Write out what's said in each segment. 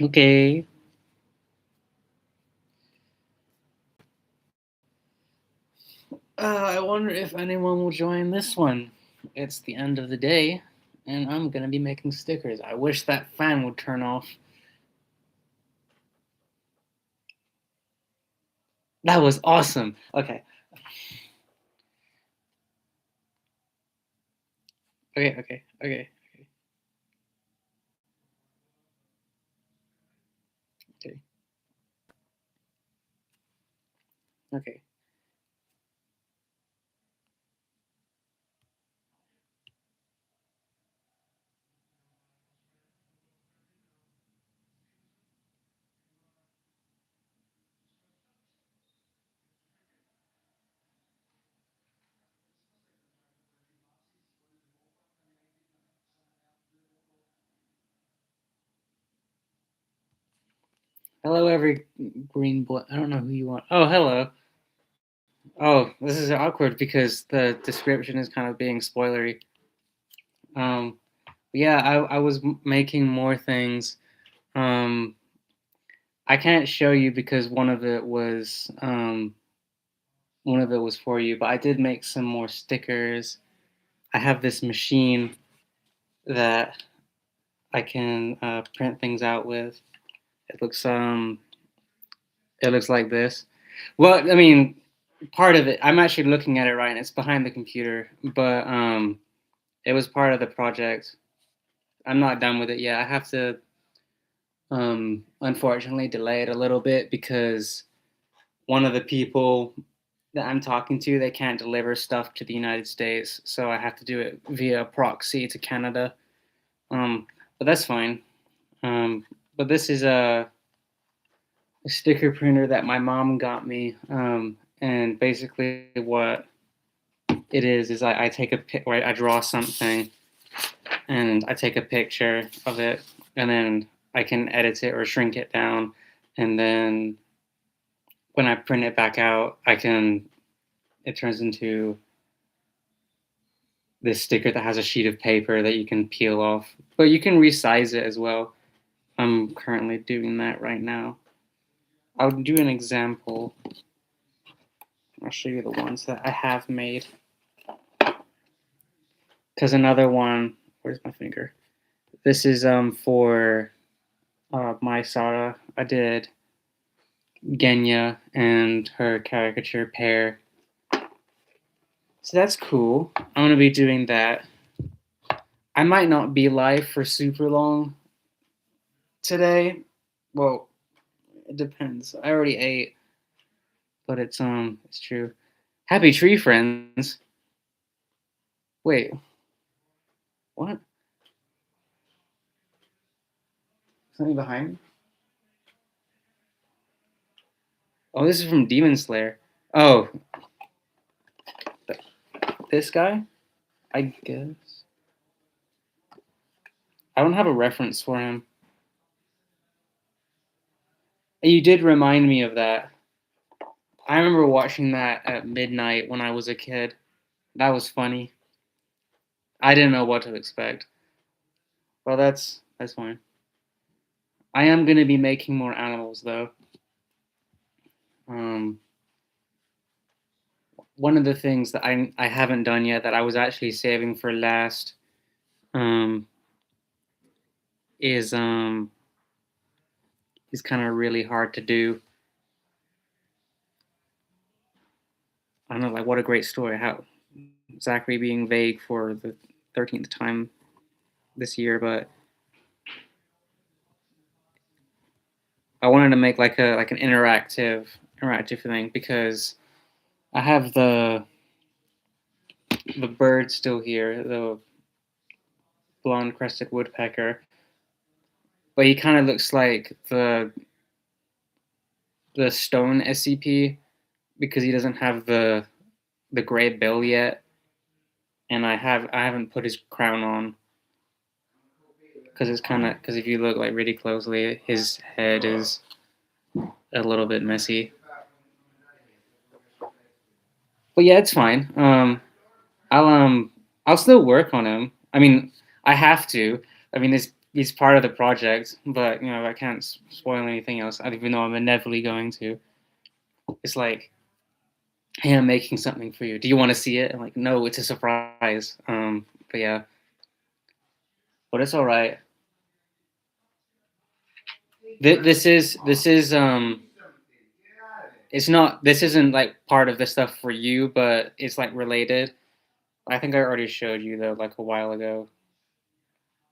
Okay. I wonder if anyone will join this one. It's the end of the day, and I'm gonna be making stickers. I wish that fan would turn off. That was awesome. Okay. Okay. Okay. Okay. Okay. Okay. Hello, every green boy. I don't know who you want. Oh, hello. Oh, this is awkward because the description is kind of being spoilery. Um, yeah, I was making more things. Um, I can't show you because one of it was for you, but I did make some more stickers. I have this machine that I can print things out with. It looks um it looks like this. Well, I mean, part of it. I'm actually looking at it right, and it's behind the computer, but it was part of the project. I'm not done with it yet. I have to unfortunately delay it a little bit because one of the people that I'm talking to, they can't deliver stuff to the United States, so I have to do it via proxy to Canada. Um, but that's fine. Um, but this is a sticker printer that my mom got me, and basically what it is I take a pic, or I draw something, and I take a picture of it, and then I can edit it or shrink it down, and then when I print it back out, it turns into this sticker that has a sheet of paper that you can peel off, but you can resize it as well. I'm currently doing that right now. I'll do an example. I'll show you the ones that I have made. Because another one, where's my finger? This is for my Sara. I did Genya and her caricature pair. So that's cool. I'm gonna be doing that. I might not be live for super long today. Well, it depends. I already ate, but it's true. Happy tree friends. Wait, what? Something behind me? Oh, this is from Demon Slayer. Oh, this guy? I guess. I don't have a reference for him. You did remind me of that. I remember watching that at midnight when I was a kid. That was funny. I didn't know what to expect. Well, that's fine. I am gonna be making more animals though. Um, one of the things that I haven't done yet that I was actually saving for last um, is is kind of really hard to do. I don't know, like what a great story. How Zachary being vague for the 13th time this year, but I wanted to make like an interactive thing because I have the bird still here, the blonde crested woodpecker, but he kind of looks like the stone SCP because he doesn't have the gray bill yet, and I haven't put his crown on because it's kind of because if you look like really closely, his head is a little bit messy. But yeah, it's fine. I'll I'll still work on him. I mean, I have to. I mean, he's part of the project, but you know I can't spoil anything else. Even though I'm inevitably going to. It's like, hey, I'm making something for you. Do you want to see it? I'm like, no, it's a surprise. But yeah, but it's all right. This is it's not, this isn't like part of the stuff for you, but it's like related. I think I already showed you though, like a while ago.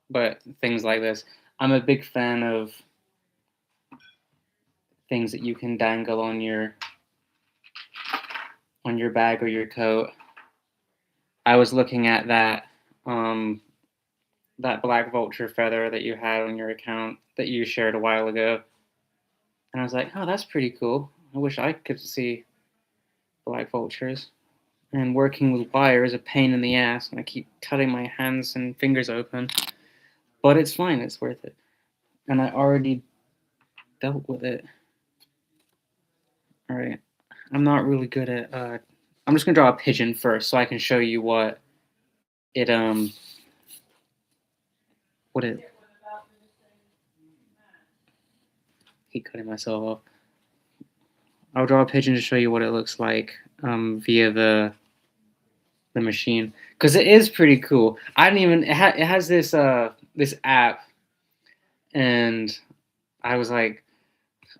But things like this, I'm a big fan of things that you can dangle on your bag or your coat. I was looking at um, that black vulture feather that you had on your account that you shared a while ago, and I was like, oh, that's pretty cool. I wish I could see black vultures. And working with wire is a pain in the ass, and I keep cutting my hands and fingers open. But it's fine, it's worth it. And I already dealt with it. All right. I'm not really good at. I'm just gonna draw a pigeon first, so I can show you it what it. Keep cutting myself off. I'll draw a pigeon to show you what it looks like via the machine, because it is pretty cool. I didn't even. It has this app, and I was like,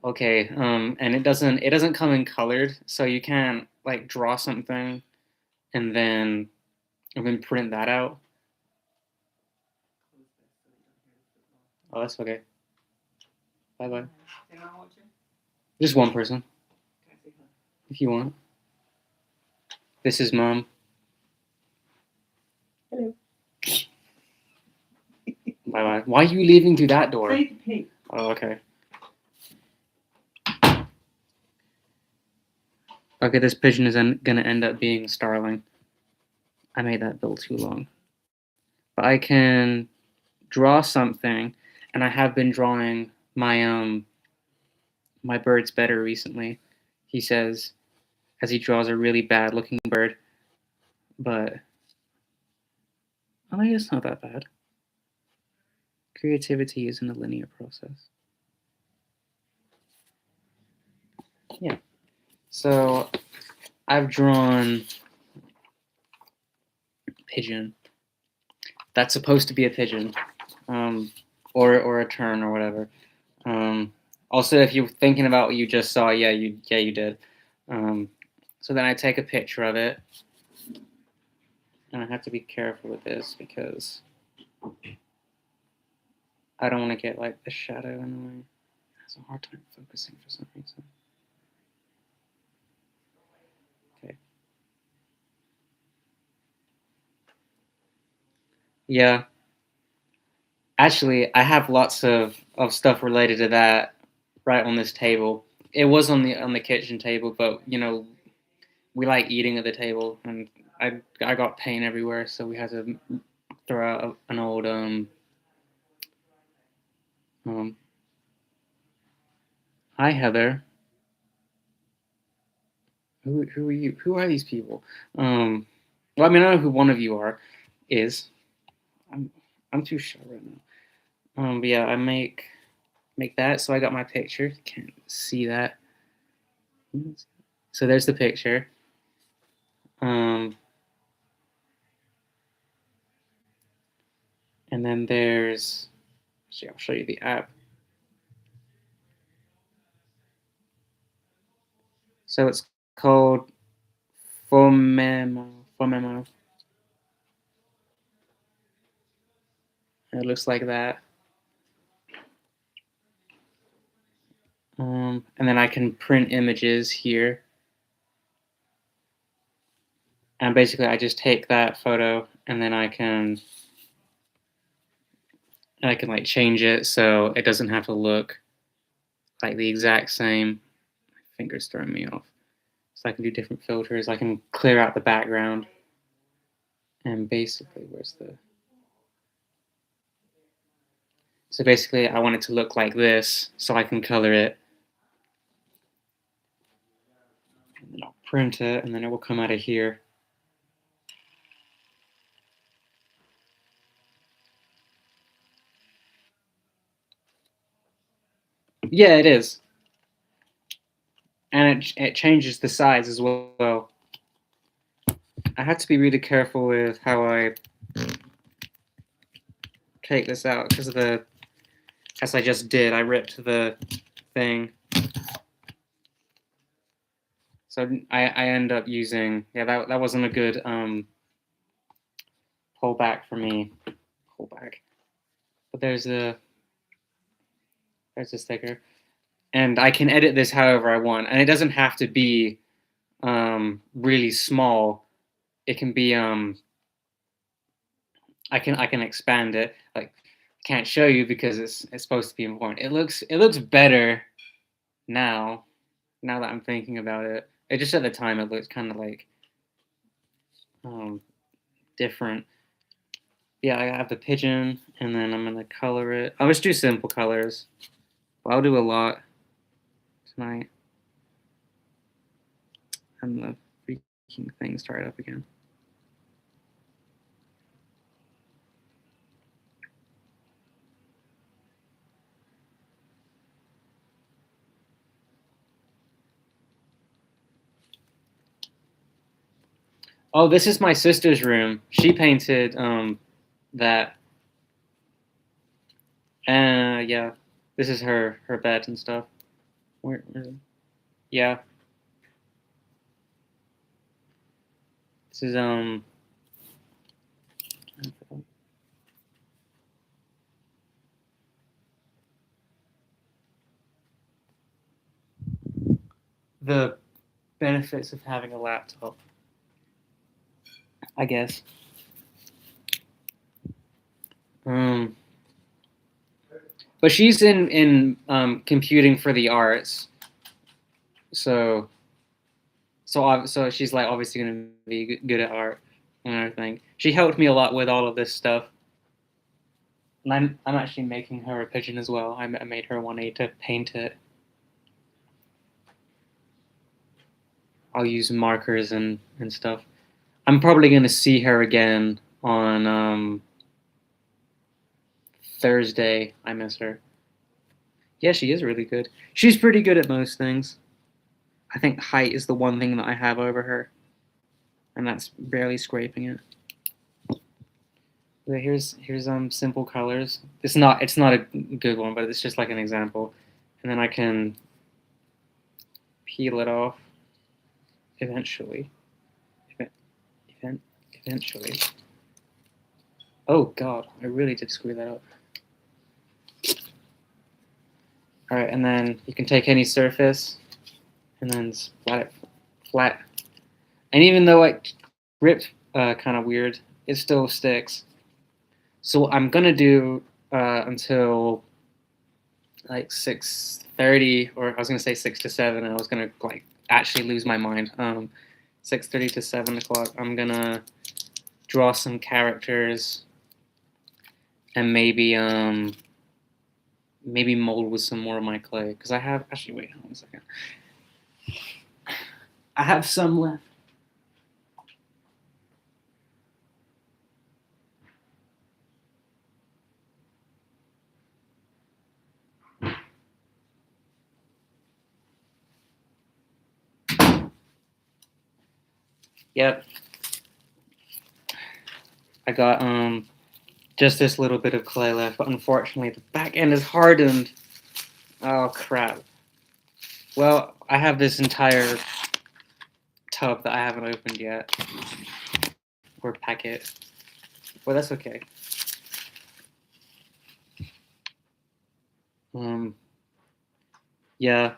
okay, and it doesn't come in colored, so you can't like draw something and then print that out. Oh, that's okay. Bye bye. Just one person, if you want. This is mom. Hello. Bye bye. Why are you leaving through that door? Oh, okay. Okay, this pigeon is gonna end up being a starling. I made that bill too long. But I can draw something, and I have been drawing my birds better recently. He says, as he draws a really bad looking bird, but I mean, it's not that bad. Creativity isn't a linear process. Yeah. So I've drawn pigeon. That's supposed to be a pigeon, or a tern or whatever. Also, if you're thinking about what you just saw, yeah, you did. Um, so then I take a picture of it, and I have to be careful with this because I don't want to get like the shadow in the way. It has a hard time focusing for some reason. Okay. Yeah. Actually, I have lots of stuff related to that right on this table. It was on the kitchen table, but you know, we like eating at the table, and I got paint everywhere, so we had to throw out an old um hi Heather. Who are you? Who are these people? Um well, I mean, I know who one of you is. I'm I'm too shy right now. But yeah, I make that. So I got my picture. You can't see that. So there's the picture. Um, and then there's, actually, I'll show you the app. So it's called Phonemo. Phonemo. It looks like that. And then I can print images here. And basically, I just take that photo and then I can like change it so it doesn't have to look like the exact same. My finger's throwing me off. So I can do different filters. I can clear out the background. And basically, so basically I want it to look like this, so I can color it. And then I'll print it, and then it will come out of here. Yeah, it is, and it changes the size as well. I had to be really careful with how I take this out because of the, as I just did, I ripped the thing. So I end up using, yeah, that wasn't a good pullback for me. Pullback. But there's a sticker. And I can edit this however I want. And it doesn't have to be really small. It can be I can expand it. Like I can't show you because it's supposed to be important. It looks better now. Now that I'm thinking about it. It just at the time it looked kind of like um, different. Yeah, I have the pigeon, and then I'm gonna color it. I'll just do simple colors. But I'll do a lot tonight. And the freaking thing started up again. Oh, this is my sister's room. She painted that. Yeah, this is her bed and stuff. Where yeah, this is the benefits of having a laptop, I guess. Um, but she's in computing for the arts, so so she's like obviously gonna be good at art and everything. She helped me a lot with all of this stuff, and I'm actually making her a pigeon as well. I made her one to paint it. I'll use markers and stuff. I'm probably gonna see her again on Thursday. I miss her. Yeah, she is really good. She's pretty good at most things. I think height is the one thing that I have over her, and that's barely scraping it. But here's simple colors. It's not a good one, but it's just like an example. And then I can peel it off eventually. Event, eventually. Oh God, I really did screw that up. All right, and then you can take any surface and then splat it flat. And even though it ripped kind of weird, it still sticks. So I'm gonna do until like 6:30, or I was gonna say 6 to 7, and I was gonna like actually lose my mind. 6:30 to 7 o'clock. I'm gonna draw some characters and maybe mold with some more of my clay because I have actually wait hold on a second. I have some left. Yep, I got just this little bit of clay left, but unfortunately the back end is hardened. Oh crap. Well, I have this entire tub that I haven't opened yet, or packet. Well, that's okay. Um, yeah.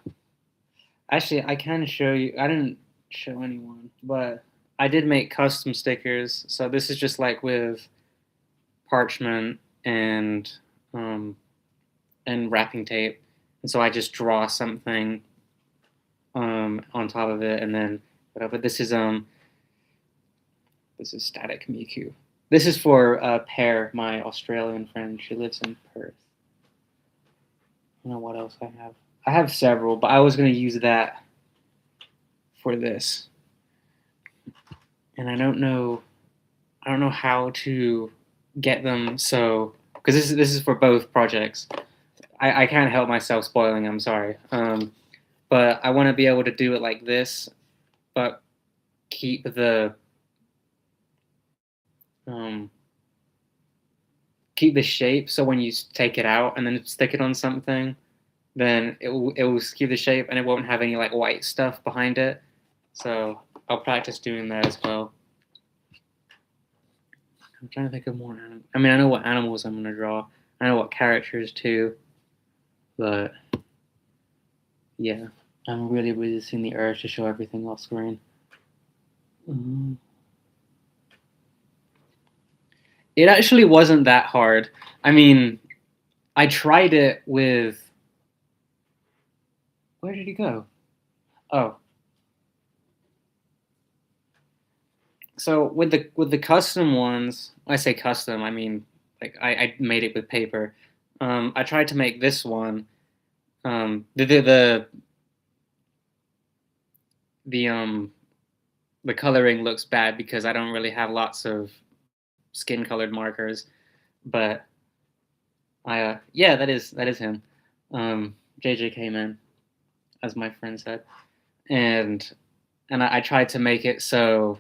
Actually, I can show you. I didn't show anyone, but I did make custom stickers. So this is just like with parchment um, and wrapping tape, and so I just draw something on top of it, and then whatever. This is Static Miku. This is for Pear, my Australian friend. She lives in Perth. I don't know what else I have. I have several, but I was gonna use that for this, and I don't know how to get them so because this is for both projects. I can't help myself spoiling. I'm sorry. But I want to be able to do it like this, but keep um keep the shape. So when you take it out and then stick it on something, then it will keep the shape and it won't have any like white stuff behind it. So I'll practice doing that as well. I'm trying to think of more. I mean, I know what animals I'm gonna draw. I know what characters too, but yeah, I'm really resisting the urge to show everything off screen. Mm. It actually wasn't that hard. I mean, I tried it with. Where did he go? Oh, so with the custom ones, I say custom. I mean, like I made it with paper. I tried to make this one. The the coloring looks bad because I don't really have lots of skin colored markers. But yeah, that is him. JJK man, as my friend said, and I tried to make it so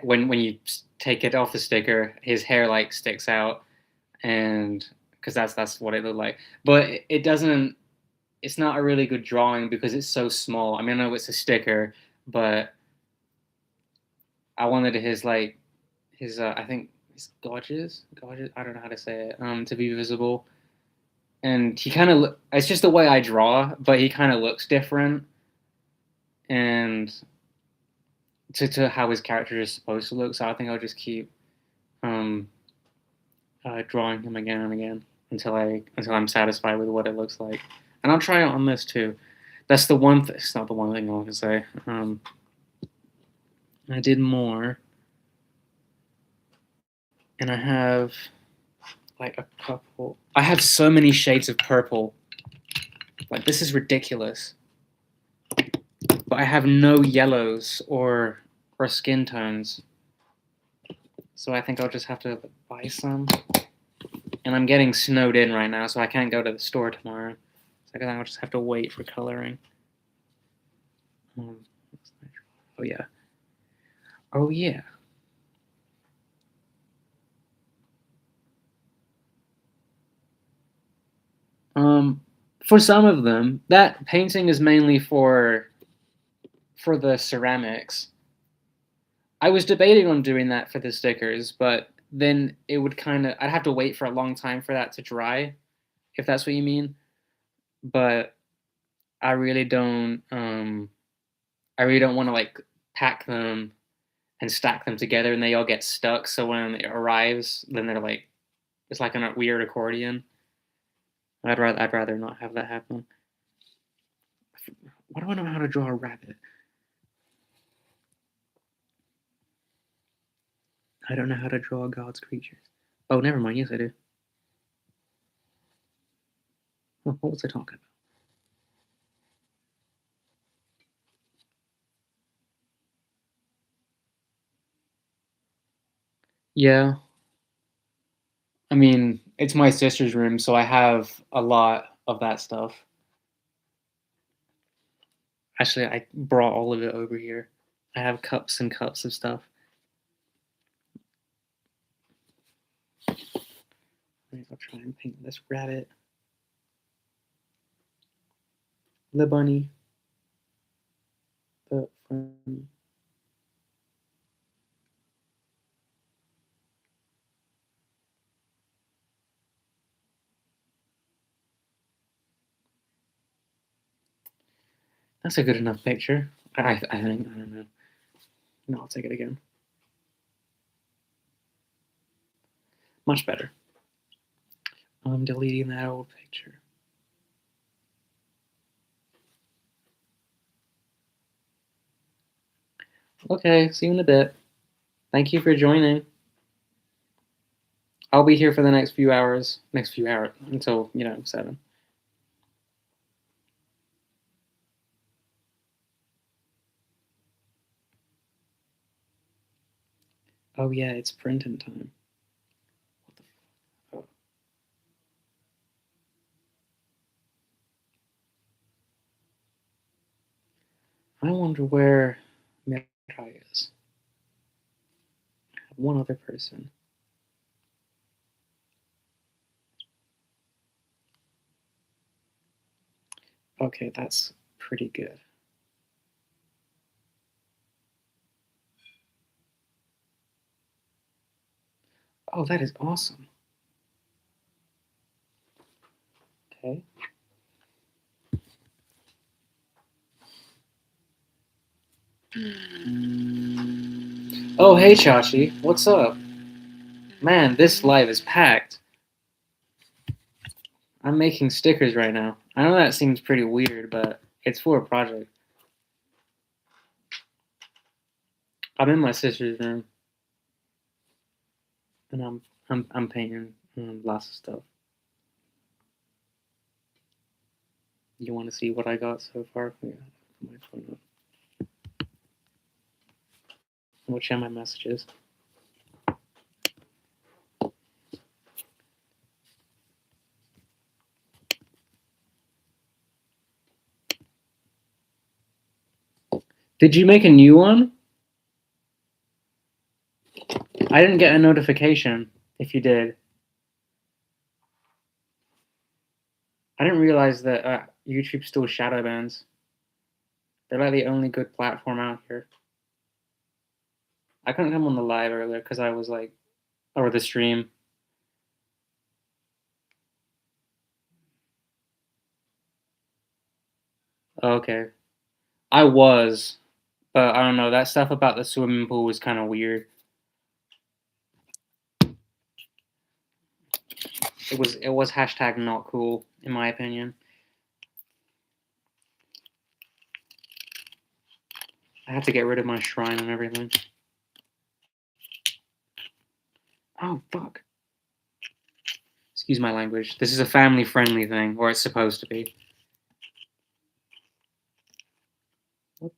when you take it off the sticker, his hair like sticks out, and because that's what it looked like. But it doesn't. It's not a really good drawing because it's so small. I mean, I know it's a sticker, but I wanted his I think his gauges. I don't know how to say it. To be visible, and he kind of. It's just the way I draw, but he kind of looks different, and to how his character is supposed to look. So I think I'll just keep um, drawing him again and again until I'm satisfied with what it looks like. And I'll try it on this too. That's the one. It's not the one thing I want to say. I did more, and I have like a couple. I have so many shades of purple. Like this is ridiculous. But I have no yellows or skin tones. So I think I'll just have to buy some. And I'm getting snowed in right now, so I can't go to the store tomorrow. So I think I'll just have to wait for coloring. Oh yeah. Oh yeah. Um, for some of them, that painting is mainly for the ceramics. I was debating on doing that for the stickers, but then it would kind of I'd have to wait for a long time for that to dry, if that's what you mean. But I really don't I really don't want to like pack them and stack them together and they all get stuck. So when it arrives, then they're like it's like a weird accordion. I'd rather not have that happen. Why do I know how to draw a rabbit? I don't know how to draw God's creatures. Oh, never mind. Yes, I do. Oh, what was I talking about? Yeah, I mean, it's my sister's room, so I have a lot of that stuff. Actually, I brought all of it over here. I have cups and cups of stuff. I'll try and paint this rabbit, the bunny, the friend. That's a good enough picture. I think I don't know. No, I'll take it again. Much better. I'm deleting that old picture. Okay, see you in a bit. Thank you for joining. I'll be here for the next few hours. Next few hours until 7. Oh yeah, it's printing time. What the? Oh. I wonder where Mirai is. One other person. Okay, that's pretty good. Oh, that is awesome. Okay. Oh, hey, Chachi. What's up? Man, this live is packed. I'm making stickers right now. I know that seems pretty weird, but it's for a project. I'm in my sister's room, and I'm painting lots of stuff. You want to see what I got so far? Yeah, put my phone up. We'll check my messages. Did you make a new one? I didn't get a notification if you did. I didn't realize that YouTube still shadow bans. They're like the only good platform out here. I couldn't come on the live earlier because I was like, or the stream. Okay. I was, but I don't know. That stuff about the swimming pool was kind of weird. It was hashtag not cool in my opinion. I had to get rid of my shrine and everything. Oh fuck. Excuse my language. This is a family friendly thing, or it's supposed to be. What?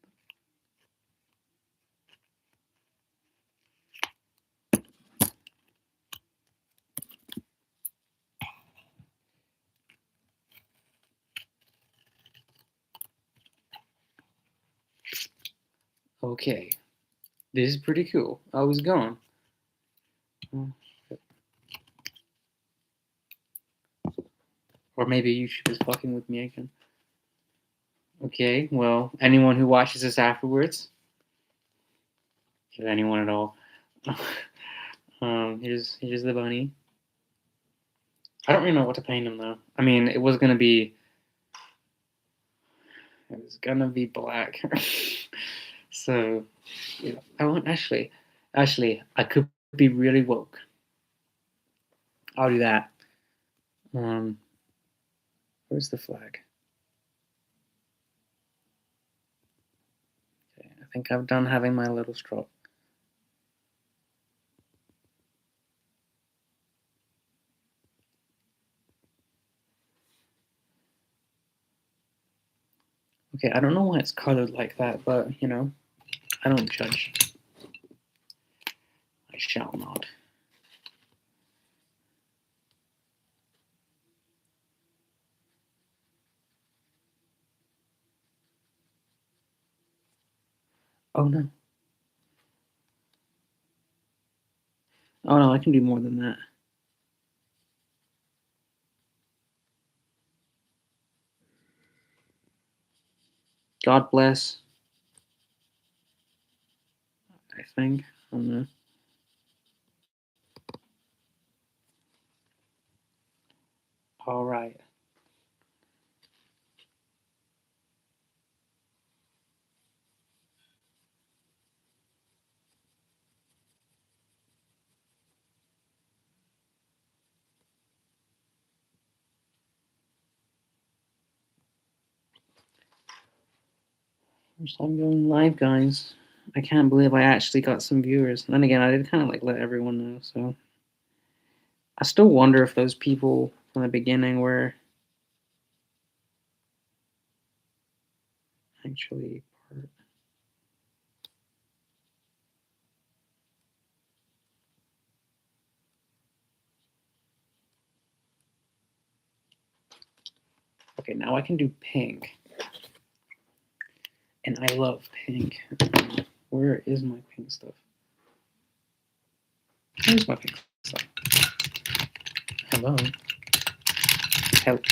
Okay. This is pretty cool. I was gone. Or maybe YouTube is fucking with me again. Okay, well, anyone who watches this afterwards, if anyone at all, here's the bunny. I don't really know what to paint him though. I mean, it was gonna be black. So, yeah, I want Actually, I could be really woke. I'll do that. Um, where's the flag? Okay, I think I've done having my little stroke. Okay, I don't know why it's colored like that, but you know, I don't judge. I shall not. Oh no. Oh no, I can do more than that. God bless. I think. I don't know. All right. First time going live, guys. I can't believe I actually got some viewers. And then again, I did kind of like let everyone know. So I still wonder if those people from the beginning were actually part. Okay, now I can do pink. And I love pink. Where is my pink stuff? Where's my pink stuff? Hello. Help.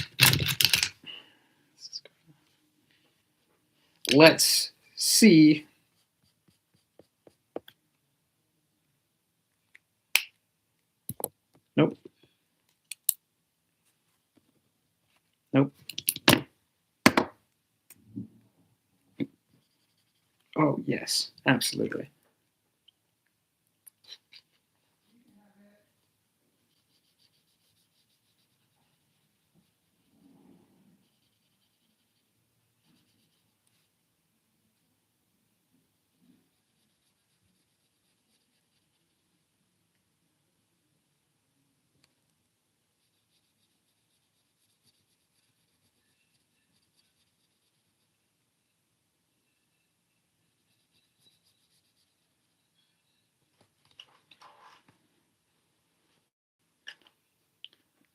Let's see. Nope. Nope. Oh, yes, absolutely.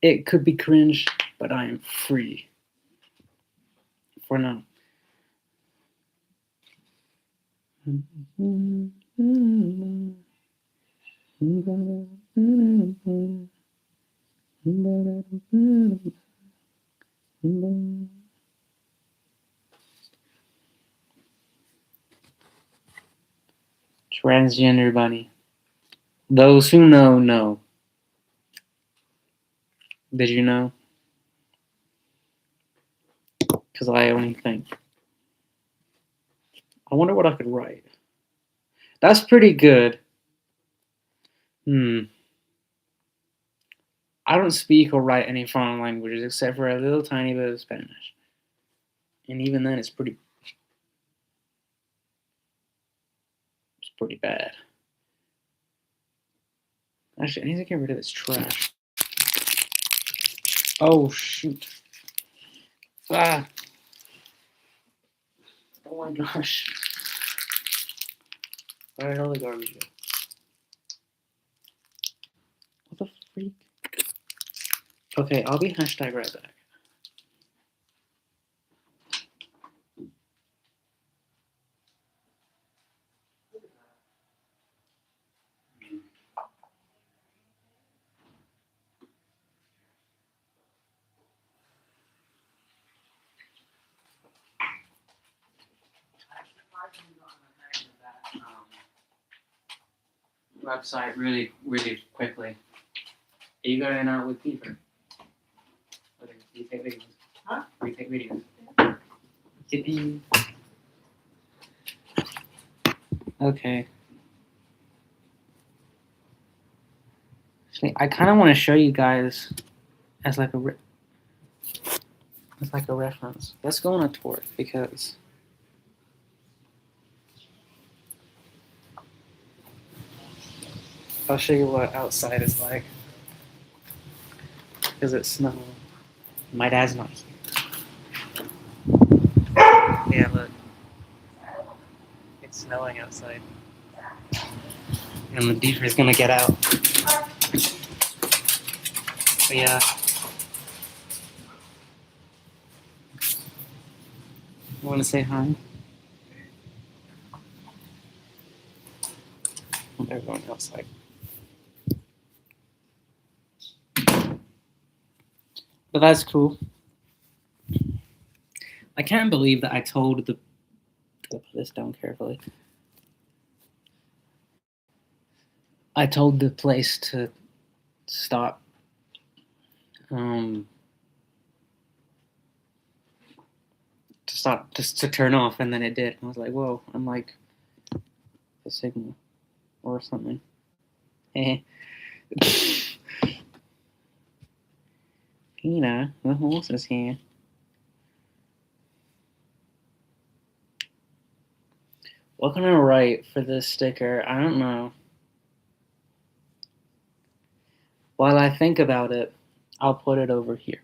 It could be cringe, but I am free for now. Transgender bunny. Those who know, know. Did you know? Because I only think. I wonder what I could write. That's pretty good. I don't speak or write any foreign languages except for a little tiny bit of Spanish. And even then, it's pretty bad. Actually, I need to get rid of this trash. Oh, shoot. Ah. Oh my gosh. Where did all the garbage go? What the freak? Okay, I'll be hashtag right back. Website really quickly. Are you going out with Beaver? Do you take videos? Huh? Do you take videos? Yippee. Okay. Actually, I kind of want to show you guys as like a reference. Let's go on a tour because I'll show you what outside is like. Because it's snowing. My dad's not here. Yeah, look. It's snowing outside. And the beaver's gonna get out. But yeah. You wanna say hi? They're going outside. But that's cool. I can't believe that I told the. I'll put this down carefully. I told the place to stop. To stop, just to turn off, and then it did. I was like, whoa! I'm like, a signal or something. Eh. Pina, the horse is here. What can I write for this sticker? I don't know. While I think about it, I'll put it over here.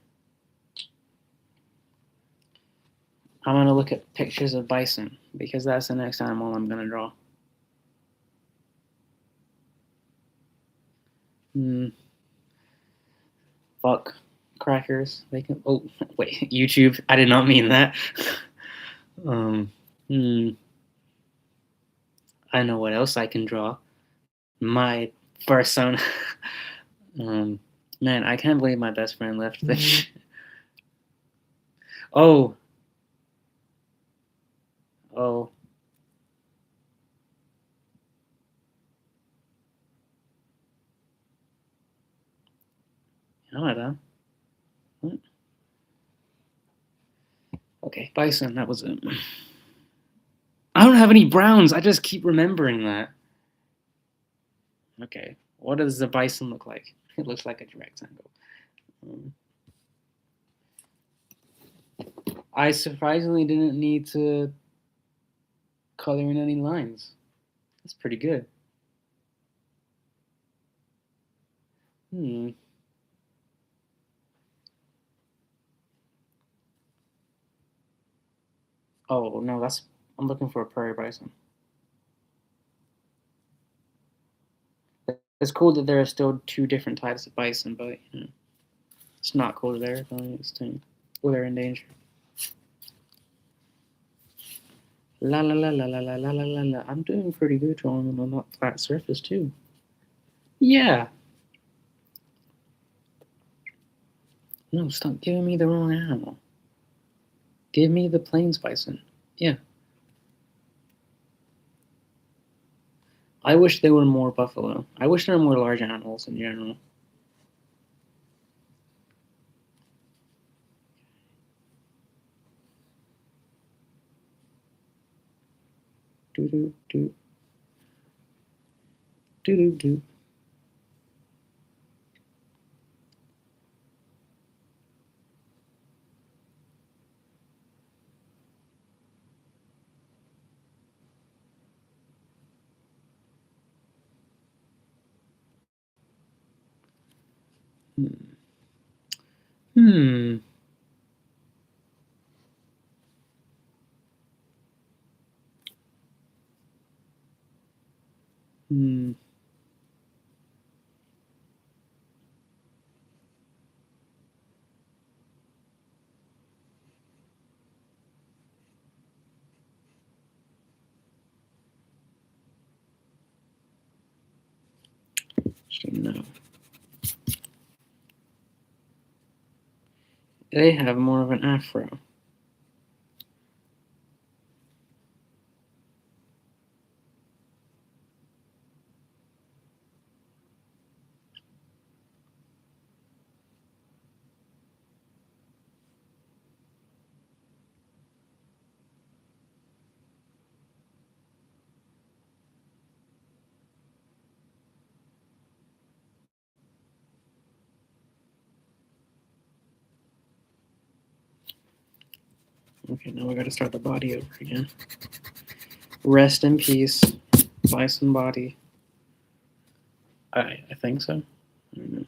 I'm going to look at pictures of bison because that's the next animal I'm going to draw. Fuck crackers. They can. Oh, wait, YouTube. I did not mean that. Hmm. I know what else I can draw. My first son. um, man, I can't believe my best friend left. Oh, oh, hold on. What? Okay, bison. That was it. I don't have any browns. I just keep remembering that. Okay, what does the bison look like? It looks like a rectangle. Um, I surprisingly didn't need to color in any lines. That's pretty good. Hmm. Oh no, that's I'm looking for a prairie bison. It's cool that there are still two different types of bison, but it's not cool that they're going extinct or they're in danger. La la la la la la la la la la. I'm doing pretty good drawing on that flat surface too. Yeah. No, stop giving me the wrong animal. Give me the plains bison. Yeah. I wish there were more buffalo. I wish there were more large animals in general. Do do do do do do. Hmm. Hmm. Hmm. No. They have more of an afro. Okay, now we gotta start the body over again. Rest in peace, bison body. I think so. I don't know.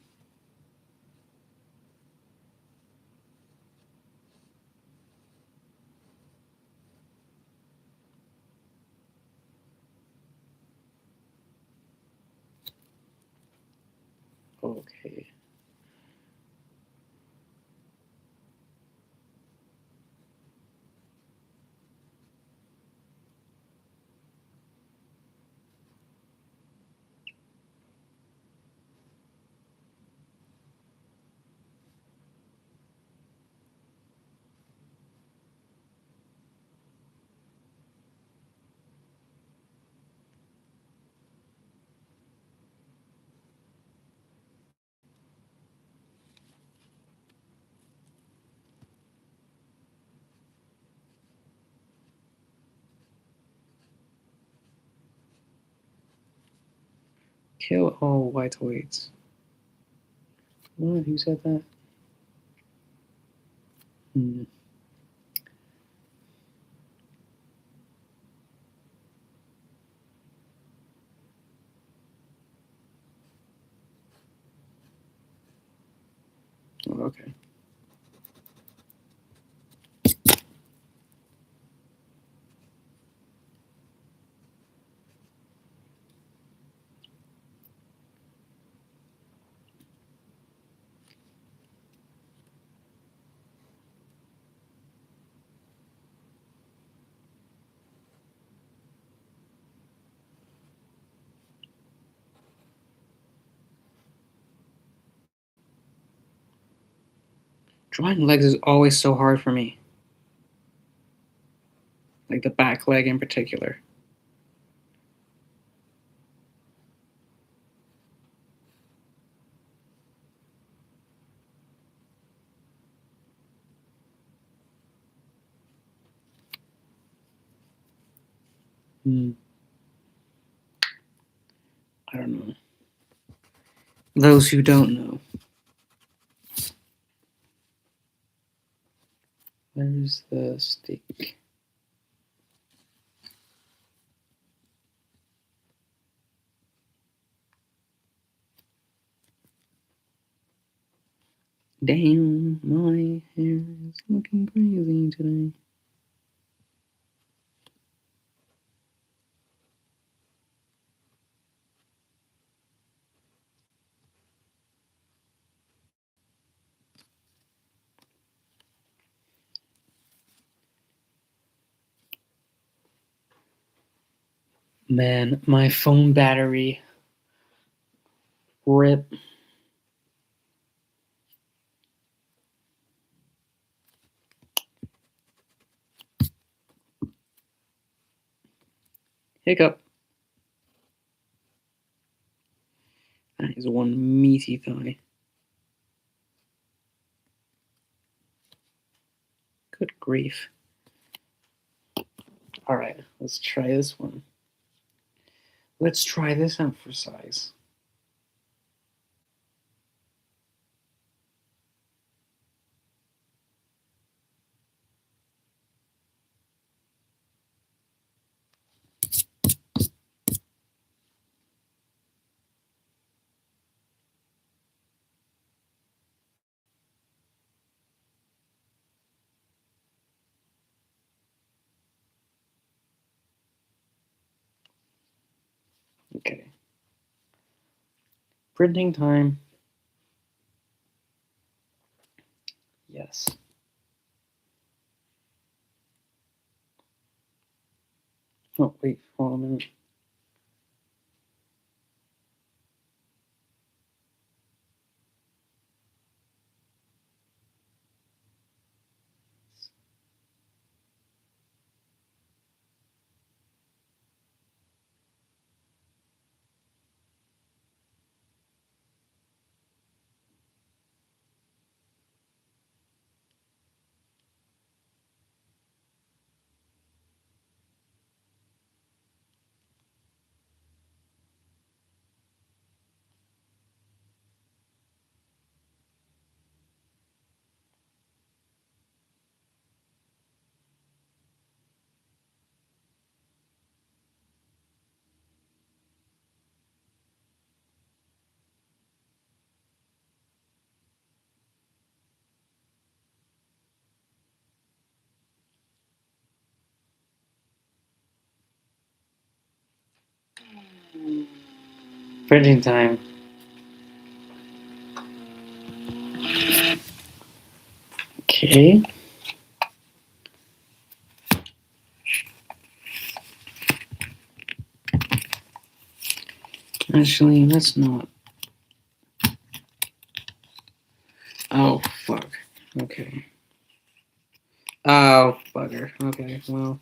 Okay. Kill all whiteweights. What? Who said that? Hmm. Oh, okay. Drawing legs is always so hard for me. Like the back leg in particular. I don't know. Those who don't know. Where's the stick? Damn, my hair is looking crazy today. Man, my phone battery. Rip. Hiccup. That is one meaty thigh. Good grief. Alright, let's try this one. Let's try this out for size. Okay. Printing time. Yes. Oh, wait, hold on a minute. Printing time. Okay. Actually, let's not. Oh, fuck. Okay. Oh, bugger. Okay, well.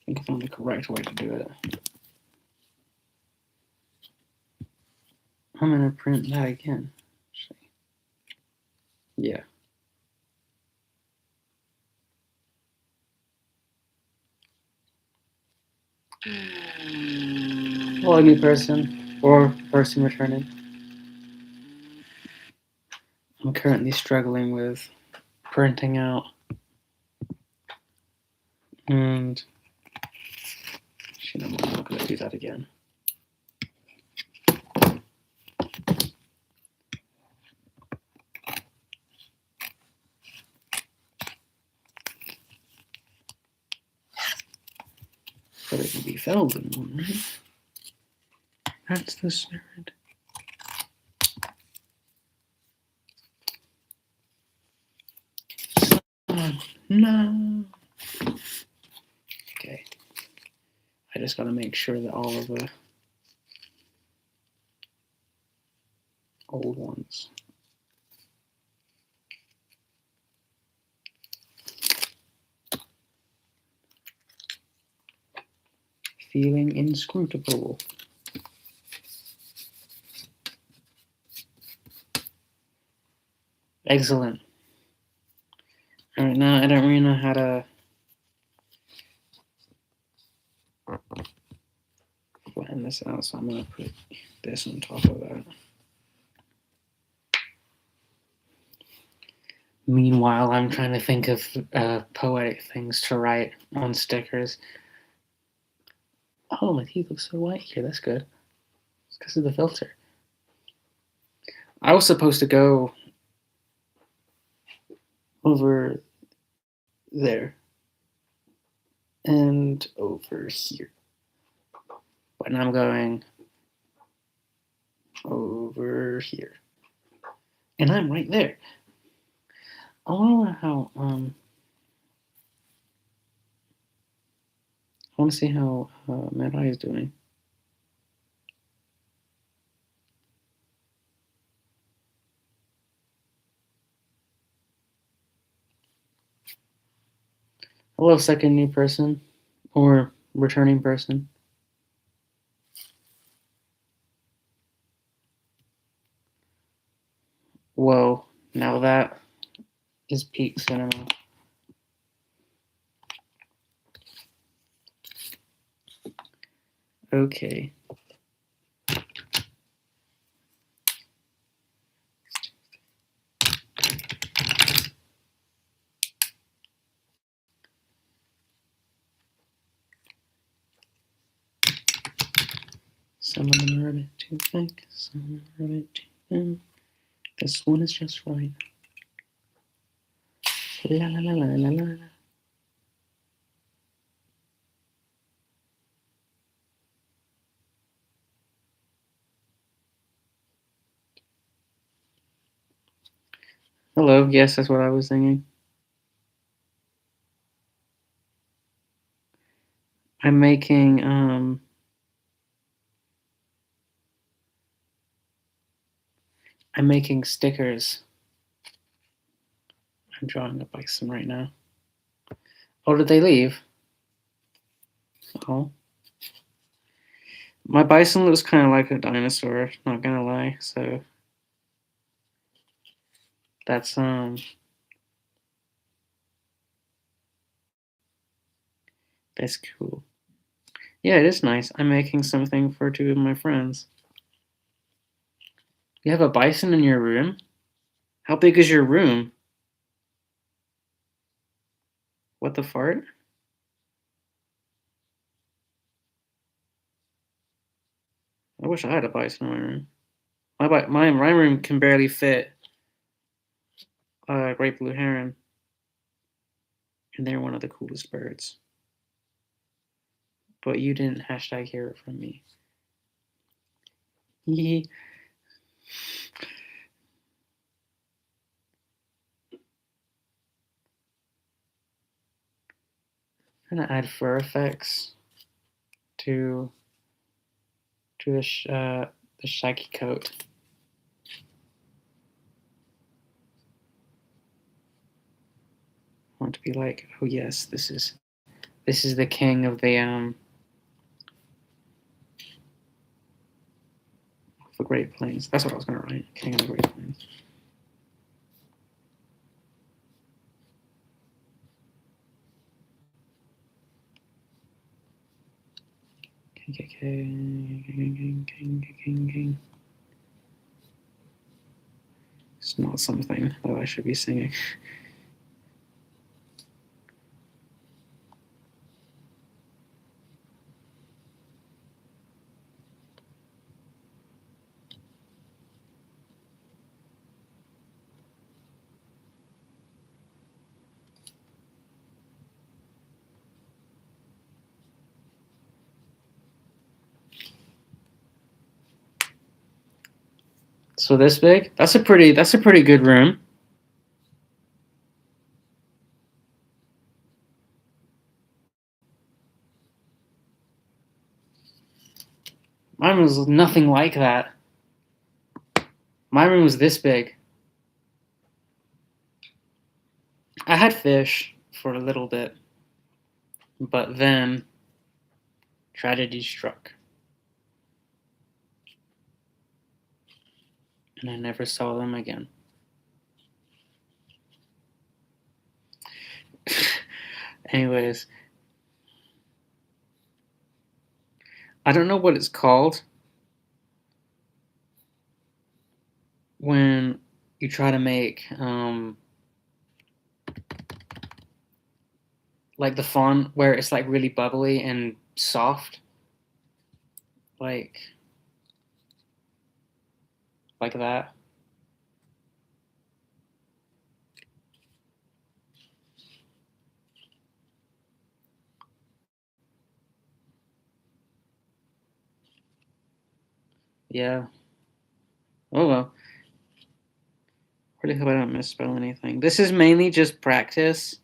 I think I found the correct way to do it. I'm gonna print that again. Yeah. Hello, new person or person returning. I'm currently struggling with printing out, and shit, I'm not gonna do that again. But it can be filled in one, right? That's the spirit. No. Okay. I just gotta make sure that all of the old ones. Feeling inscrutable. Excellent. All right, now I don't really know how to flatten this out, so I'm going to put this on top of that. Meanwhile, I'm trying to think of poetic things to write on stickers. Oh, my teeth look so white here. That's good. It's because of the filter. I was supposed to go over there and over here, but now I'm going over here, and I'm right there. I wonder how I want to see how Mad Eye is doing. Hello, second new person or returning person. Whoa, now that is peak cinema. Okay. Some of them are a bit too thick, some are a bit too thin. This one is just right. La la la la la la. Hello, yes, that's what I was singing. I'm making stickers. I'm drawing a bison right now. Oh, did they leave? Oh. My bison looks kind of like a dinosaur, not gonna lie, so that's that's cool. Yeah, it is nice. I'm making something for two of my friends. You have a bison in your room? How big is your room? What the fart? I wish I had a bison in my room. My room can barely fit a great blue heron, and they're one of the coolest birds. But you didn't hashtag hear it from me. Yee. I'm gonna add fur effects to the shaggy coat. I want to be like, oh yes, this is the king of the Great Plains. That's what I was gonna write. King of the Great Plains. King. It's not something that I should be singing. So this big? That's a pretty good room. Mine was nothing like that. My room was this big. I had fish for a little bit, but then tragedy struck. And I never saw them again. Anyways, I don't know what it's called when you try to make like the font where it's like really bubbly and soft, like that. Yeah. Oh well. Really hope I don't misspell anything. This is mainly just practice,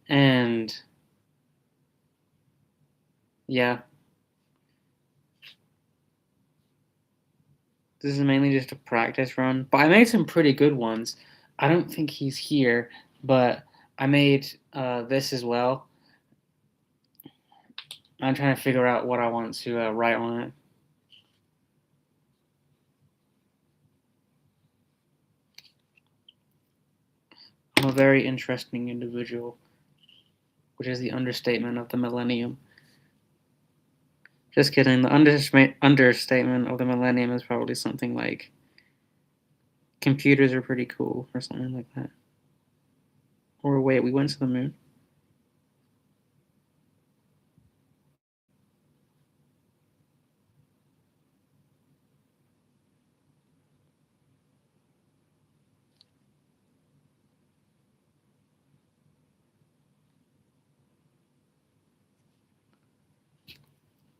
and yeah, this is mainly just a practice run. But I made some pretty good ones. I don't think he's here, but I made this as well. I'm trying to figure out what I want to write on it. I'm a very interesting individual, which is the understatement of the millennium. Just kidding. The understatement of the millennium is probably something like computers are pretty cool or something like that. Or wait, we went to the moon.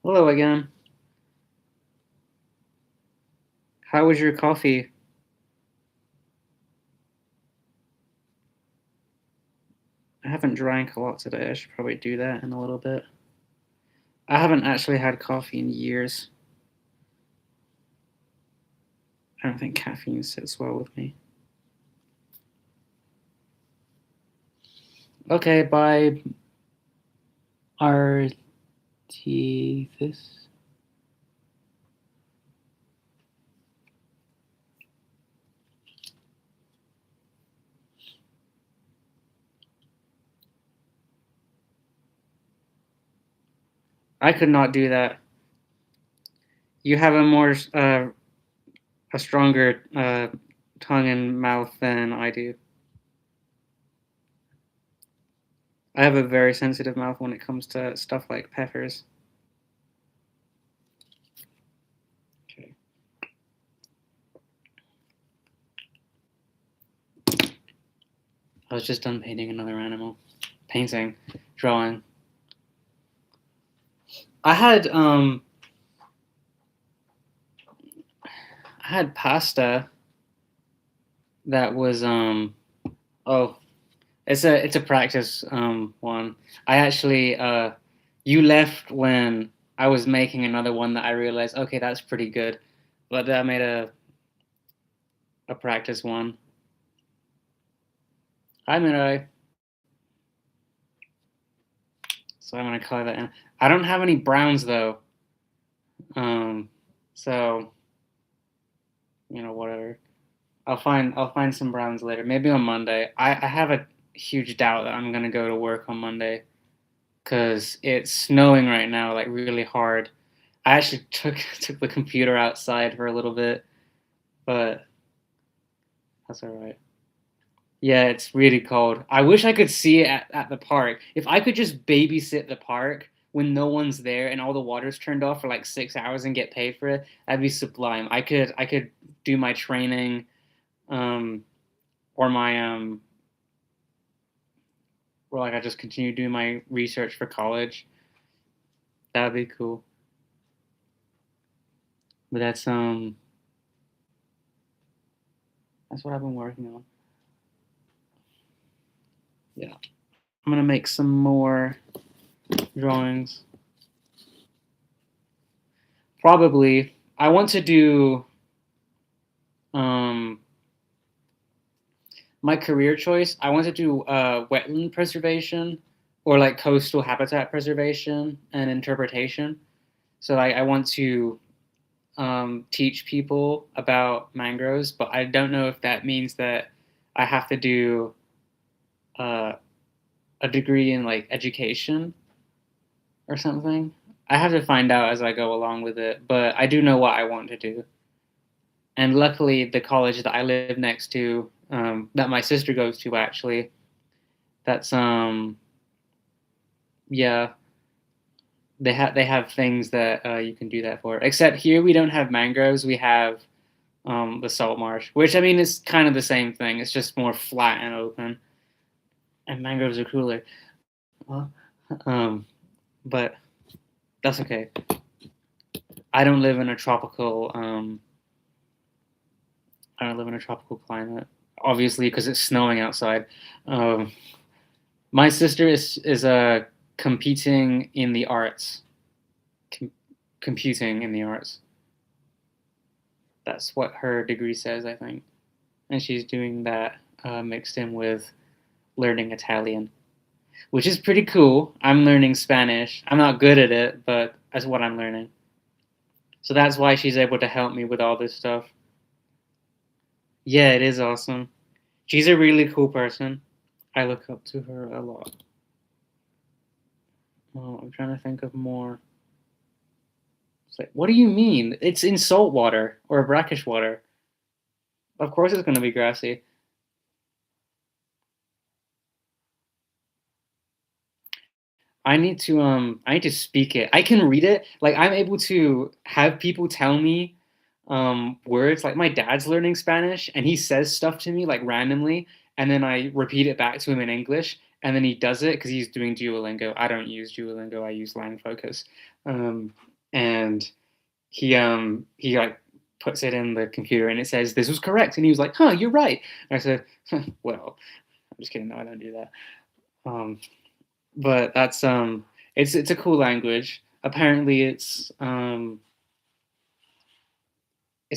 Hello again. How was your coffee? I haven't drank a lot today. I should probably do that in a little bit. I haven't actually had coffee in years. I don't think caffeine sits well with me. Okay, bye. Artethus. I could not do that. You have a stronger tongue and mouth than I do. I have a very sensitive mouth when it comes to stuff like peppers. Okay. I was just done painting another animal. Painting, drawing. I had pasta that was oh, it's a practice one. I actually you left when I was making another one that I realized, okay, that's pretty good. But I made a practice one. Hi Mirai. So I'm gonna color that in. I don't have any browns though. So whatever. I'll find some browns later. Maybe on Monday. I have a huge doubt that I'm gonna go to work on Monday because it's snowing right now, like really hard. I actually took the computer outside for a little bit, but that's all right. Yeah, it's really cold. I wish I could see it at the park. If I could just babysit the park when no one's there and all the water's turned off for like 6 hours and get paid for it, that'd be sublime. I could do my training, um, or my or like I just continue doing my research for college. That'd be cool. But that's what I've been working on. Yeah. I'm gonna make some more drawings. Probably. I want to do Um, my career choice, I want to do wetland preservation or like coastal habitat preservation and interpretation. So I want to teach people about mangroves, but I don't know if that means that I have to do uh, a degree in like education or something. I have to find out as I go along with it, but I do know what I want to do. And luckily, the college that I live next to, that my sister goes to, actually, that's yeah, they have things that you can do that for. Except here we don't have mangroves. We have the salt marsh, which I mean is kind of the same thing. It's just more flat and open, and mangroves are cooler. Well, um, but that's okay. I don't live in a tropical. I don't live in a tropical climate, obviously, because it's snowing outside. Um, my sister is competing in the arts, com- computing in the arts. That's what her degree says, I think, and she's doing that mixed in with learning Italian, which is pretty cool. I'm learning Spanish. I'm not good at it, but that's what I'm learning. So that's why she's able to help me with all this stuff. Yeah, it is awesome. She's a really cool person. I look up to her a lot. Oh, I'm trying to think of more. It's like, what do you mean? It's in salt water or brackish water. Of course it's going to be grassy. I need to speak it. I can read it. Like I'm able to have people tell me words. Like my dad's learning Spanish and he says stuff to me like randomly and then I repeat it back to him in English and then he does it because he's doing Duolingo. I don't use Duolingo. I use Langfocus. Um, and he like puts it in the computer and it says this was correct and he was like, "Huh, you're right." And I said, "Well, I'm just kidding. No, I don't do that." Um, but that's it's a cool language. Apparently, it's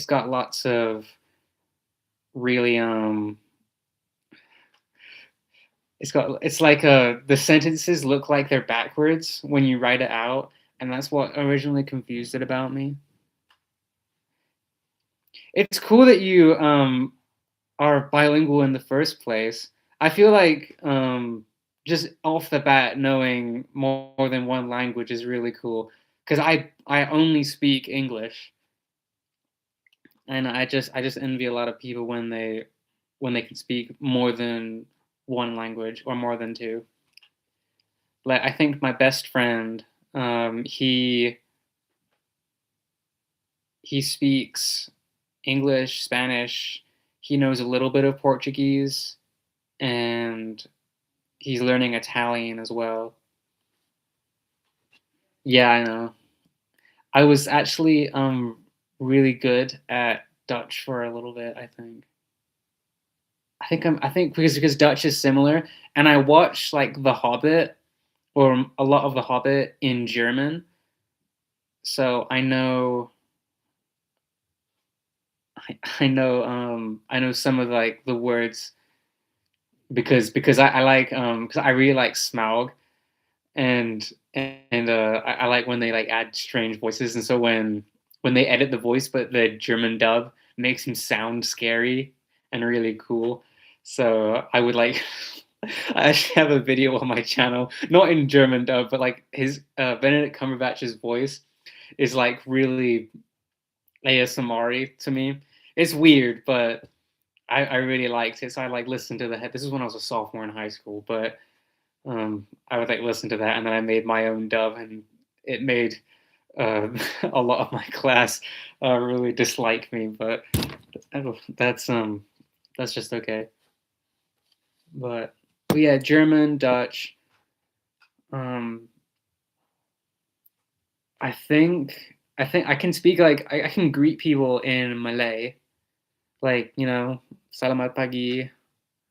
got lots of really it's like the sentences look like they're backwards when you write it out, and that's what originally confused it about me. It's cool that you are bilingual in the first place. I feel like just off the bat knowing more than one language is really cool because I only speak English and I just envy a lot of people when they can speak more than one language or more than two. Like I think my best friend, he speaks English, Spanish. He knows a little bit of Portuguese, and he's learning Italian as well. Yeah, I know. I was actually really good at Dutch for a little bit, I think. I think because Dutch is similar, and I watched like The Hobbit or a lot of The Hobbit in German, so I know some of like the words because I like because I really like Smaug and I like when they like add strange voices, and so when they edit the voice, but the German dub makes him sound scary and really cool. So I would like I actually have a video on my channel, not in German dub, but like his Benedict Cumberbatch's voice is like really ASMR to me. It's weird, but I really liked it. So I like listened to the head. This is when I was a sophomore in high school, but I would like listen to that, and then I made my own dub, and it made uh, a lot of my class really dislike me. But that's just okay. But yeah, German, Dutch. Um, I think I can speak like I can greet people in Malay, like selamat pagi,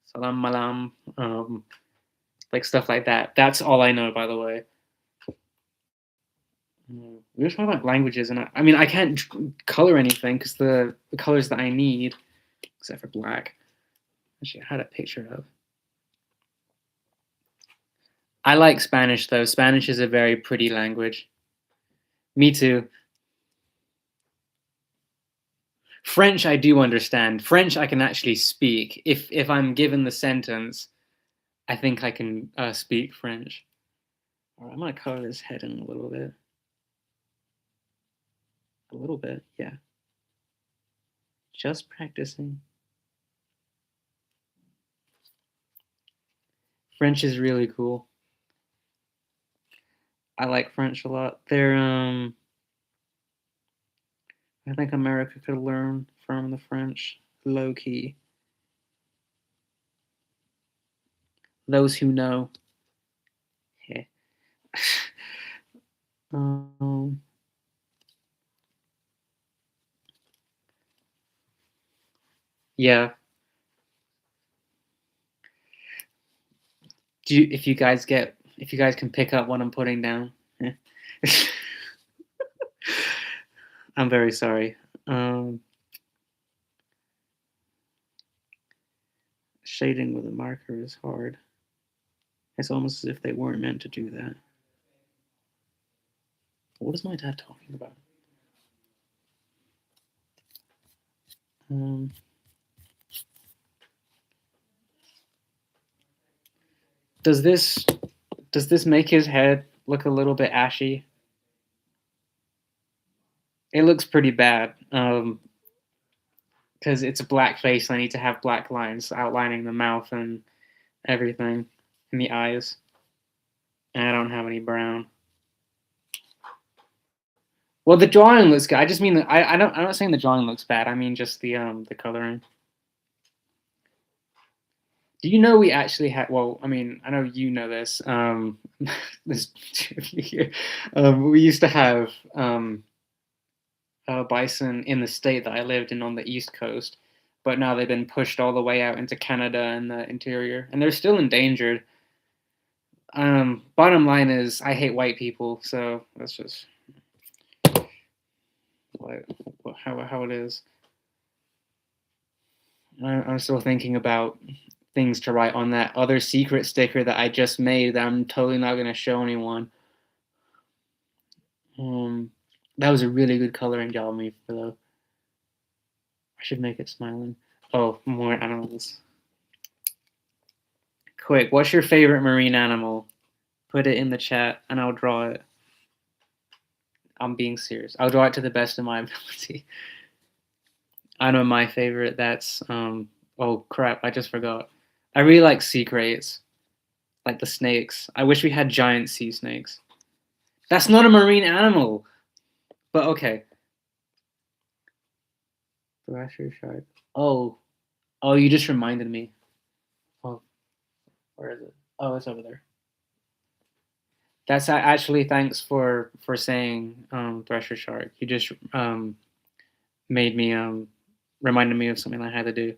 salam malam, like stuff like that. That's all I know, by the way. We were talking about languages, and I mean, I can't color anything because the colors that I need. except for black. Actually, I had a picture of. I like Spanish though. Spanish is a very pretty language. Me too. French I do understand. French I can actually speak. If I'm given the sentence, I think I can speak French. All right, I'm gonna color this head in a little bit. A little bit, yeah. Just practicing. French is really cool. I like French a lot. I think America could learn from the French, low key. Those who know. Yeah. um, yeah. If you guys can pick up what I'm putting down. I'm very sorry. Shading with a marker is hard. It's almost as if they weren't meant to do that. What is my dad talking about? Does this make his head look a little bit ashy? It looks pretty bad. Because it's a black face, I need to have black lines outlining the mouth and everything, and the eyes. And I don't have any brown. Well, the drawing looks good. I just mean that I'm not saying the drawing looks bad. I mean just the coloring. Do you know we actually had? Well, I mean, I know you know this. There's two of you here. We used to have bison in the state that I lived in on the East Coast, but now they've been pushed all the way out into Canada and the interior, and they're still endangered. Bottom line is, I hate white people, so that's just how it is. I'm still thinking about things to write on that other secret sticker that I just made that I'm totally not going to show anyone. That was a really good coloring job made for though. I should make it smiling. Oh, more animals. Quick, what's your favorite marine animal? Put it in the chat and I'll draw it. I'm being serious. I'll draw it to the best of my ability. I know my favorite. That's oh crap! I just forgot. I really like sea kraits, like the snakes. I wish we had giant sea snakes. That's not a marine animal, but okay. Thrasher shark. Oh, you just reminded me. Oh, where is it? Oh, it's over there. That's actually thanks for saying thresher shark. You just made me reminded me of something I had to do.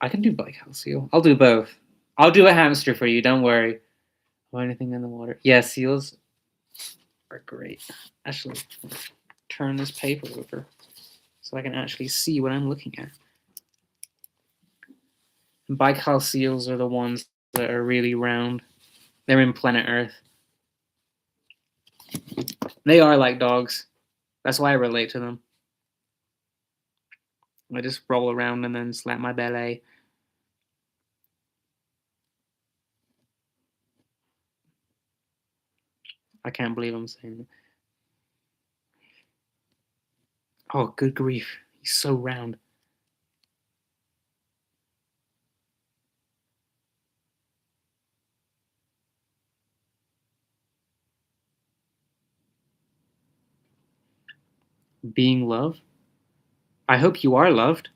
I can do bicyle seal. I'll do both. I'll do a hamster for you. Don't worry. Or anything in the water. Yeah, seals are great. Actually, turn this paper over so I can actually see what I'm looking at. And bicyle seals are the ones that are really round. They're in planet Earth. They are like dogs. That's why I relate to them. I just roll around and then slap my belly. I can't believe I'm saying it. Oh, good grief. He's so round. Being loved? I hope you are loved.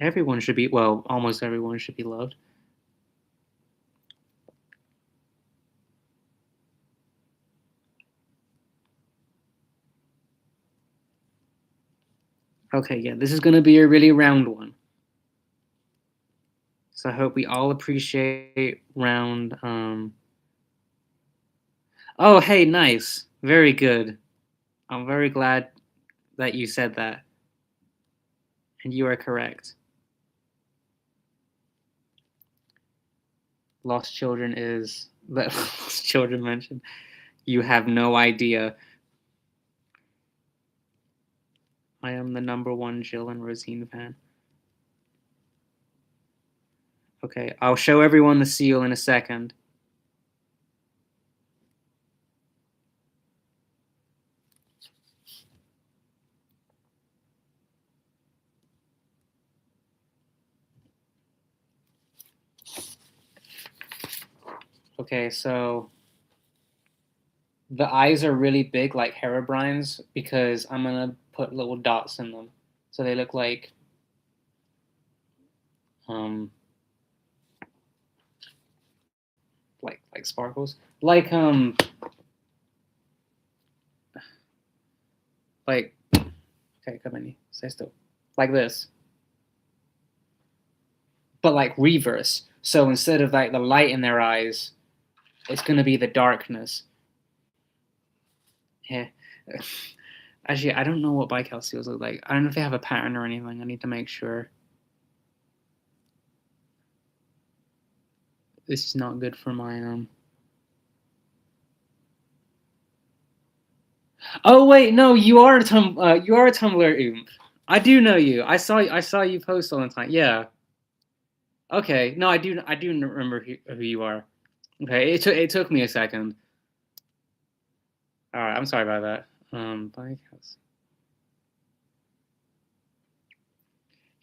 Everyone should be, well, almost everyone should be loved. Okay, yeah, this is going to be a really round one. So I hope we all appreciate round. Oh, hey, nice. Very good. I'm very glad that you said that. And you are correct. Lost Children is that Lost Children mentioned. You have no idea. I am the #1 Jill and Rosine fan. Okay, I'll show everyone the seal in a second. Okay, so the eyes are really big like Herobrine's because I'm gonna put little dots in them. So they look like like sparkles. Like okay, come in, stay still. Like this. But like reverse. So instead of like the light in their eyes, it's gonna be the darkness. Yeah. Actually, I don't know what bical seals look like. I don't know if they have a pattern or anything. I need to make sure. This is not good for my Oh wait, no, you are a Tumblr oomp. I do know you. I saw you post all the time. Yeah. Okay. No, I do remember who you are. Okay. It took me a second. All right. I'm sorry about that. Bike house.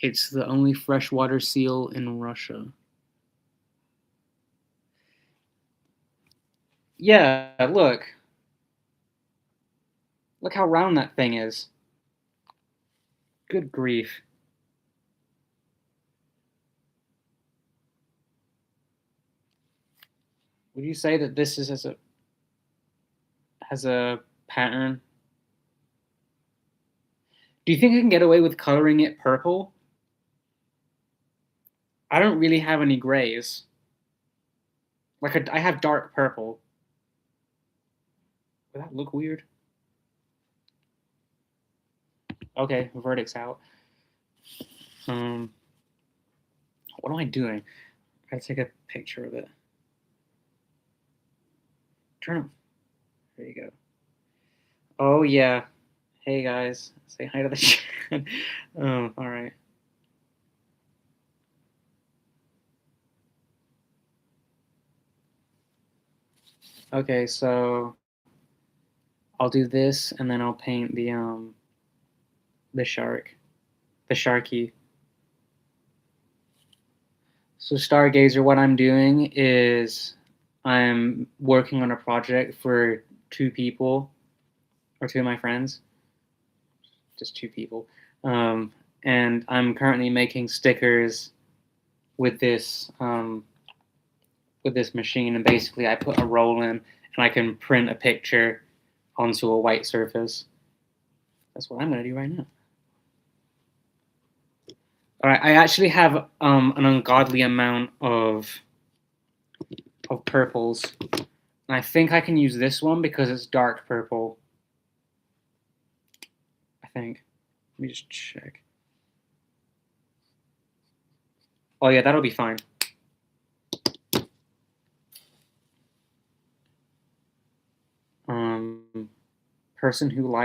It's the only freshwater seal in Russia. Yeah. Look. Look how round that thing is. Good grief. Would you say that this is has a pattern? Do you think I can get away with coloring it purple? I don't really have any grays. Like I have dark purple. Would that look weird? Okay, verdict's out. What am I doing? I gotta take a picture of it. Turn them. There you go. Oh yeah. Hey guys, say hi to the chat. Oh, all right. Okay, so I'll do this, and then I'll paint the shark, the sharky. So Stargazer, what I'm doing is I'm working on a project for two people, or two of my friends, just two people, and I'm currently making stickers with this machine, and basically I put a roll in, and I can print a picture onto a white surface. That's what I'm going to do right now. All right, I actually have an ungodly amount of purples, and I think I can use this one because it's dark purple. I think. Let me just check. Oh yeah, that'll be fine. Person who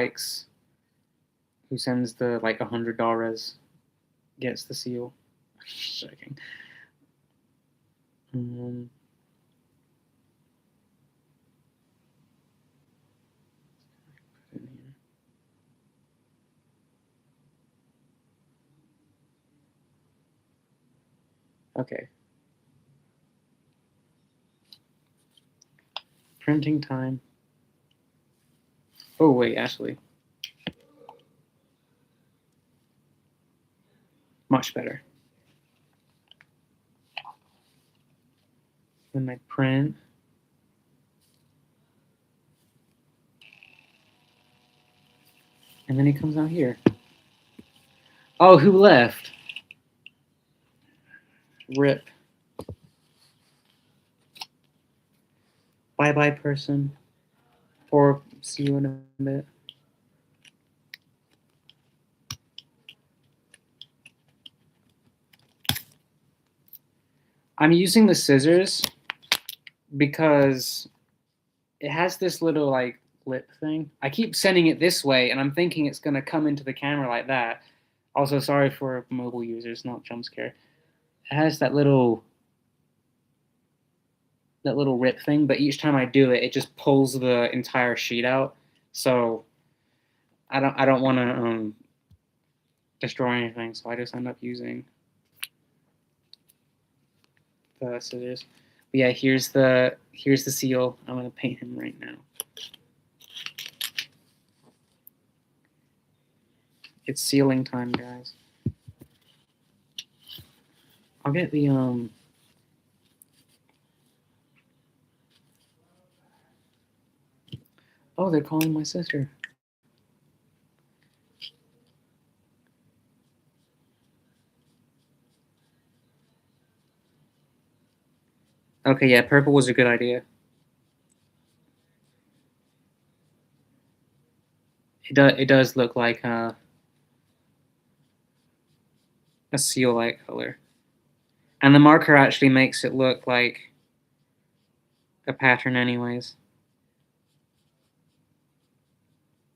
sends the like $100 gets the seal. Just checking. Okay. Printing time. Oh wait, actually. Much better. Then I print. And then he comes out here. Oh, who left? Rip. Bye-bye, person. Or see you in a bit. I'm using the scissors because it has this little like lip thing. I keep sending it this way, and I'm thinking it's gonna come into the camera like that. Also, sorry for mobile users, not jump scare. It has that little rip thing, but each time I do it, it just pulls the entire sheet out. So I don't want to destroy anything, so I just end up using the scissors. But yeah, here's the seal. I'm gonna paint him right now. It's sealing time, guys. I'll get the Oh, they're calling my sister. Okay, yeah, purple was a good idea. It does look like a seal-like color. And the marker actually makes it look like a pattern anyways.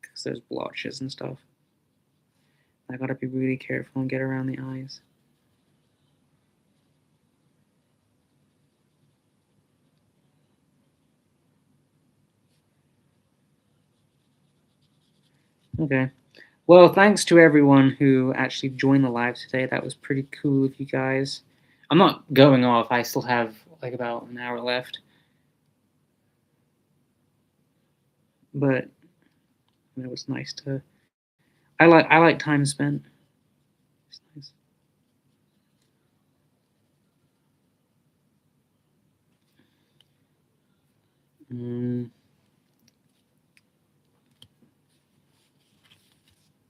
Because there's blotches and stuff. I gotta be really careful and get around the eyes. Okay. Well, thanks to everyone who actually joined the live today. That was pretty cool of you guys. I'm not going off. I still have like about an hour left. But it was nice to I like time spent. It's nice.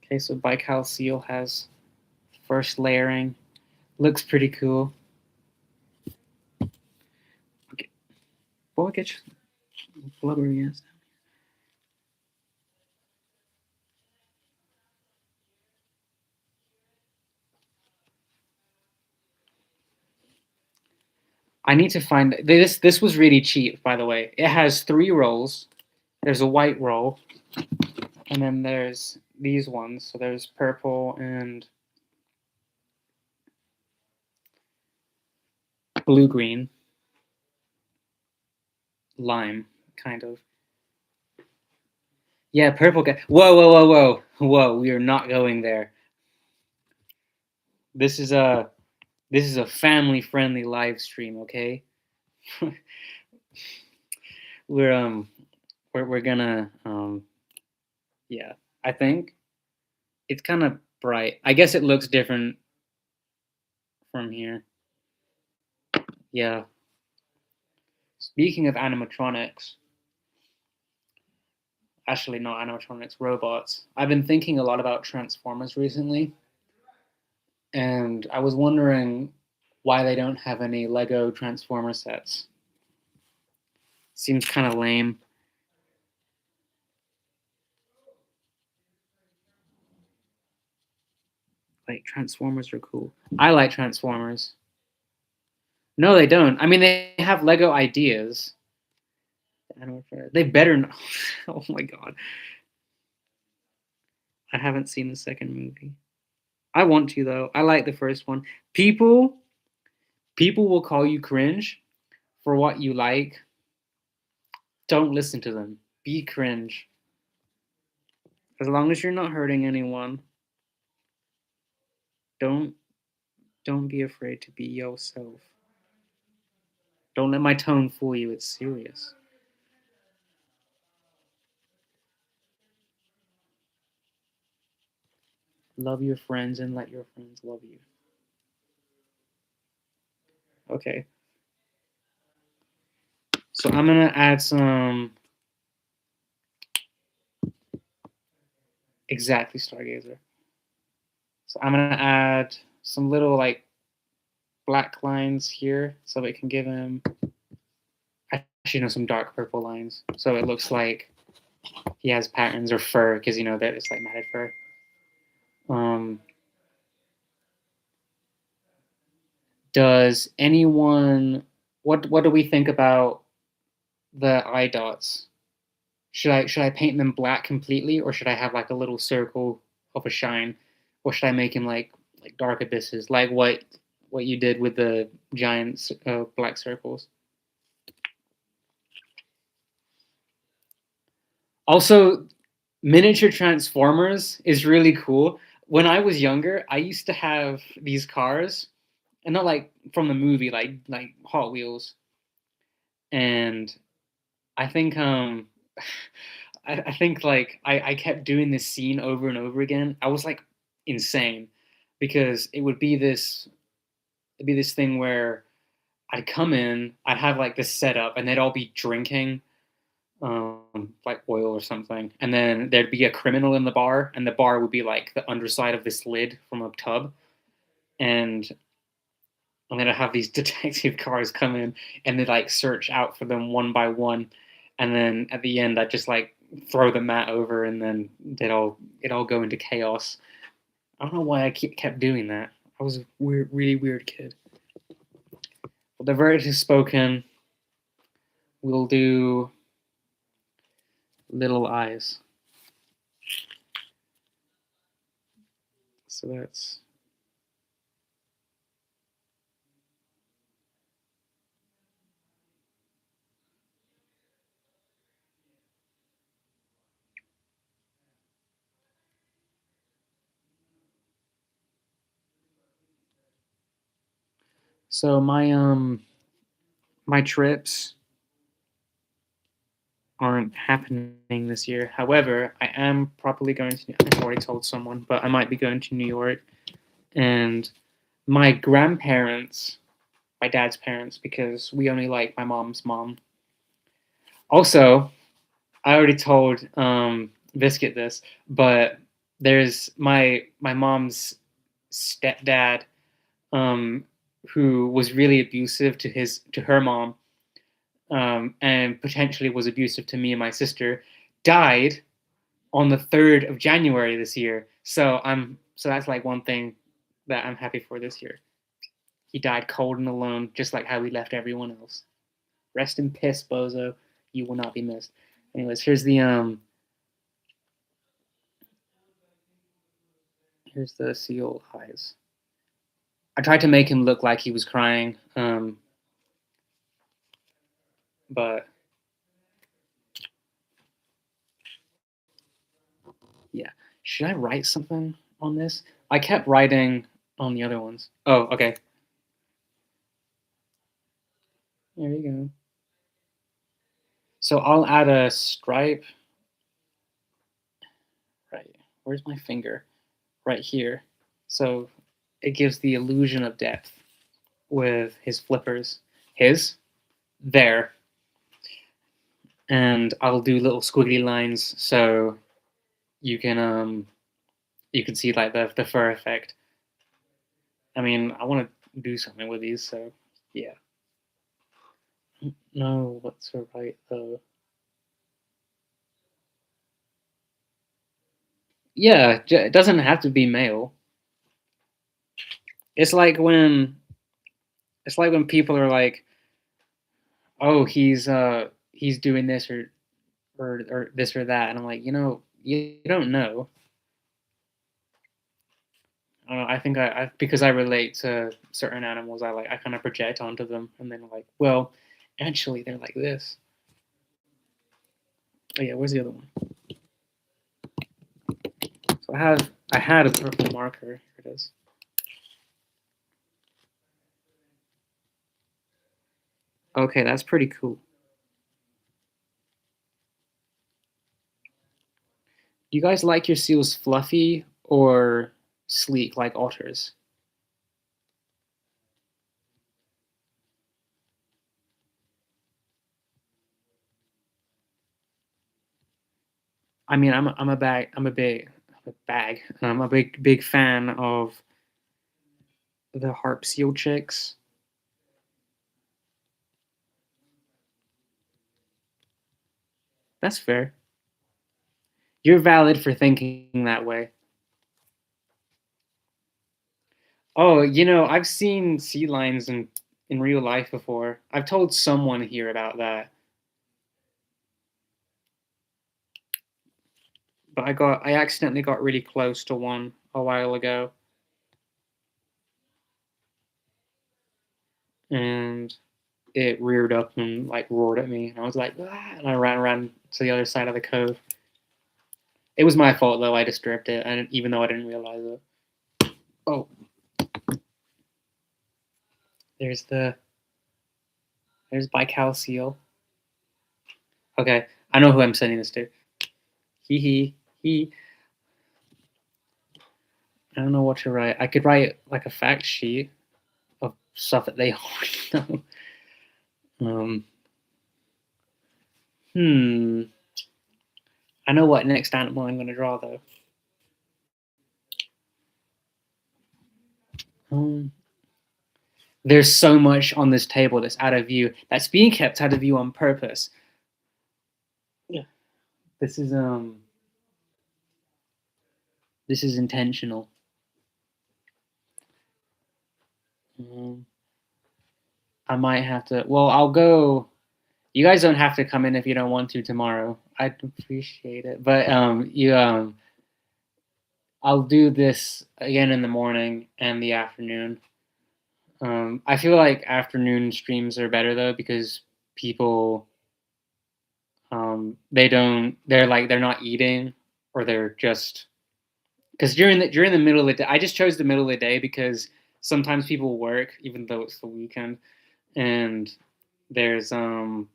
Okay, so Baikal seal has first layering. Looks pretty cool. Okay. Boy, get blubbery ass. I need to find this. This was really cheap, by the way. It has 3 rolls. There's a white roll, and then there's these ones. So there's purple and blue green, lime, kind of. Yeah, purple. Whoa, whoa, whoa, whoa, whoa! We are not going there. This is a family-friendly live stream. Okay, we're we're gonna yeah. I think it's kind of bright. I guess it looks different from here. Yeah. Speaking of animatronics, actually not animatronics, robots. I've been thinking a lot about Transformers recently, and I was wondering why they don't have any Lego Transformer sets. Seems kind of lame. Like Transformers are cool. I like Transformers. No, they don't. I mean, they have Lego ideas. They better not. Oh my god. I haven't seen the second movie. I want to though. I like the first one. People will call you cringe for what you like. Don't listen to them. Be cringe. As long as you're not hurting anyone, don't don't be afraid to be yourself. Don't let my tone fool you. It's serious. Love your friends and let your friends love you. Okay. So I'm gonna add some exactly Stargazer. So I'm gonna add some little like black lines here so it can give him actually no some dark purple lines so it looks like he has patterns or fur because you know that it's like matted fur. Does anyone what do we think about the eye dots? Should I paint them black completely, or should I have like a little circle of a shine, or should I make them like dark abysses, like what you did with the giant black circles? Also, miniature transformers is really cool. When I was younger, I used to have these cars, and not like from the movie, like Hot Wheels, and I think I think like I kept doing this scene over and over again. I was like insane because it'd be this thing where I'd come in, I'd have like this setup, and they'd all be drinking like oil or something, and then there'd be a criminal in the bar, and the bar would be like the underside of this lid from a tub, and then I'd have these detective cars come in, and they'd like search out for them one by one, and then at the end I'd just like throw the mat over, and then it all go into chaos. I don't know why I kept doing that. I was a weird, really weird kid. Well, the verdict is spoken. We'll do little eyes. So that's so my trips aren't happening this year. However, I am probably going to. I've already told someone, but I might be going to New York, and my grandparents, my dad's parents, because we only like my mom's mom. Also, I already told Biscuit this, but there's my mom's stepdad, um, who was really abusive to her mom, and potentially was abusive to me and my sister, died on the 3rd of January this year. So that's like one thing that I'm happy for this year. He died cold and alone, just like how we left everyone else. Rest in piss, bozo. You will not be missed. Anyways, here's the seal eyes. I tried to make him look like he was crying, but yeah. Should I write something on this? I kept writing on the other ones. Oh, okay. There you go. So I'll add a stripe. Right. Where's my finger? Right here. So it gives the illusion of depth with his flippers. His there. And I'll do little squiggly lines so you can see like the fur effect. I mean, I want to do something with these, so yeah. No, what's so right though? Yeah, it doesn't have to be male. It's like when it's like when people are like, "Oh, he's doing this or this or that," and I'm like, you don't know. I don't know. I think I because I relate to certain animals, I kind of project onto them, and then like, well, actually, they're like this. Oh yeah, where's the other one? So I had a purple marker. Here it is. Okay, that's pretty cool. Do you guys like your seals fluffy or sleek like otters? I mean, I'm a big fan of the harp seal chicks. That's fair. You're valid for thinking that way. Oh, you know, I've seen sea lions in real life before. I've told someone here about that, but I accidentally got really close to one a while ago, and it reared up and like roared at me, and I was like, ah, and I ran to the other side of the cove. It was my fault though. I disturbed it, and even though I didn't realize it. Oh, there's there's Baikal seal. Okay, I know who I'm sending this to. He. I don't know what to write. I could write like a fact sheet of stuff that they already know. Hmm. I know what next animal I'm going to draw though. Um, there's so much on this table that's out of view. That's being kept out of view on purpose. Yeah. This is This is intentional. Um, I might have to. Well, I'll go. You guys don't have to come in if you don't want to tomorrow. I'd appreciate it, but I'll do this again in the morning and the afternoon. I feel like afternoon streams are better though because people they're not eating or they're just because during the middle of the day I just chose the middle of the day because sometimes people work even though it's the weekend and there's um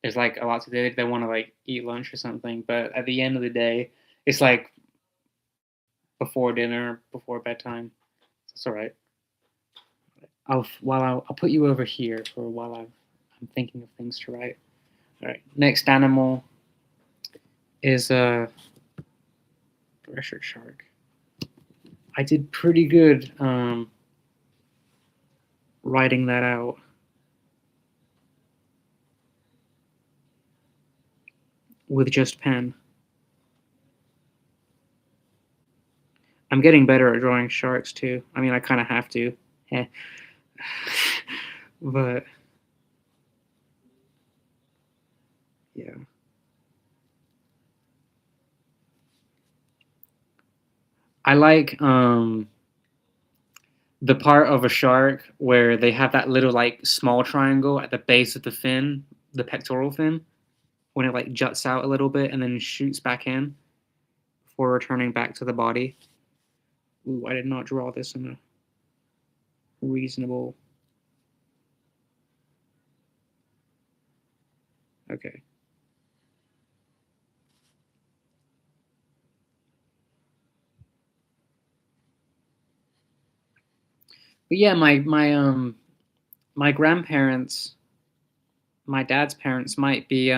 there's like a lot to do. They want to like eat lunch or something, but at the end of the day, it's like before dinner, before bedtime. It's all right. I'll put you over here for while I'm thinking of things to write. All right. Next animal is a thresher shark. I did pretty good writing that out. With just pen. I'm getting better at drawing sharks too. I mean, I kind of have to. Eh. But yeah. I like the part of a shark where they have that little like small triangle at the base of the fin, the pectoral fin, when it like juts out a little bit and then shoots back in before returning back to the body. Ooh, I did not draw this in a reasonable. Okay. But yeah, my grandparents, my dad's parents might be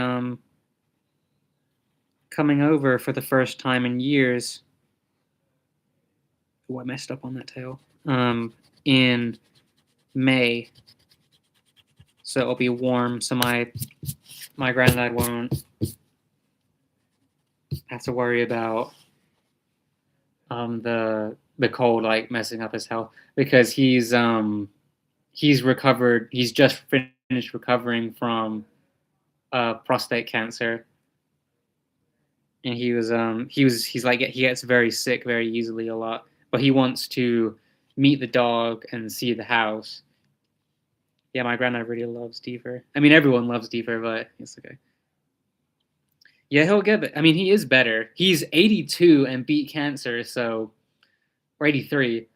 coming over for the first time in years. Oh, I messed up on that tail. In May, so it'll be warm. So my granddad won't have to worry about the cold like messing up his health because he's recovered. He's just finished recovering from prostate cancer, and he's like he gets very sick very easily a lot. But he wants to meet the dog and see the house. Yeah, my granddad really loves Deaver. I mean, everyone loves Deaver, but it's okay. Yeah, he'll get it. I mean, he is better. He's 82 and beat cancer, so or 83.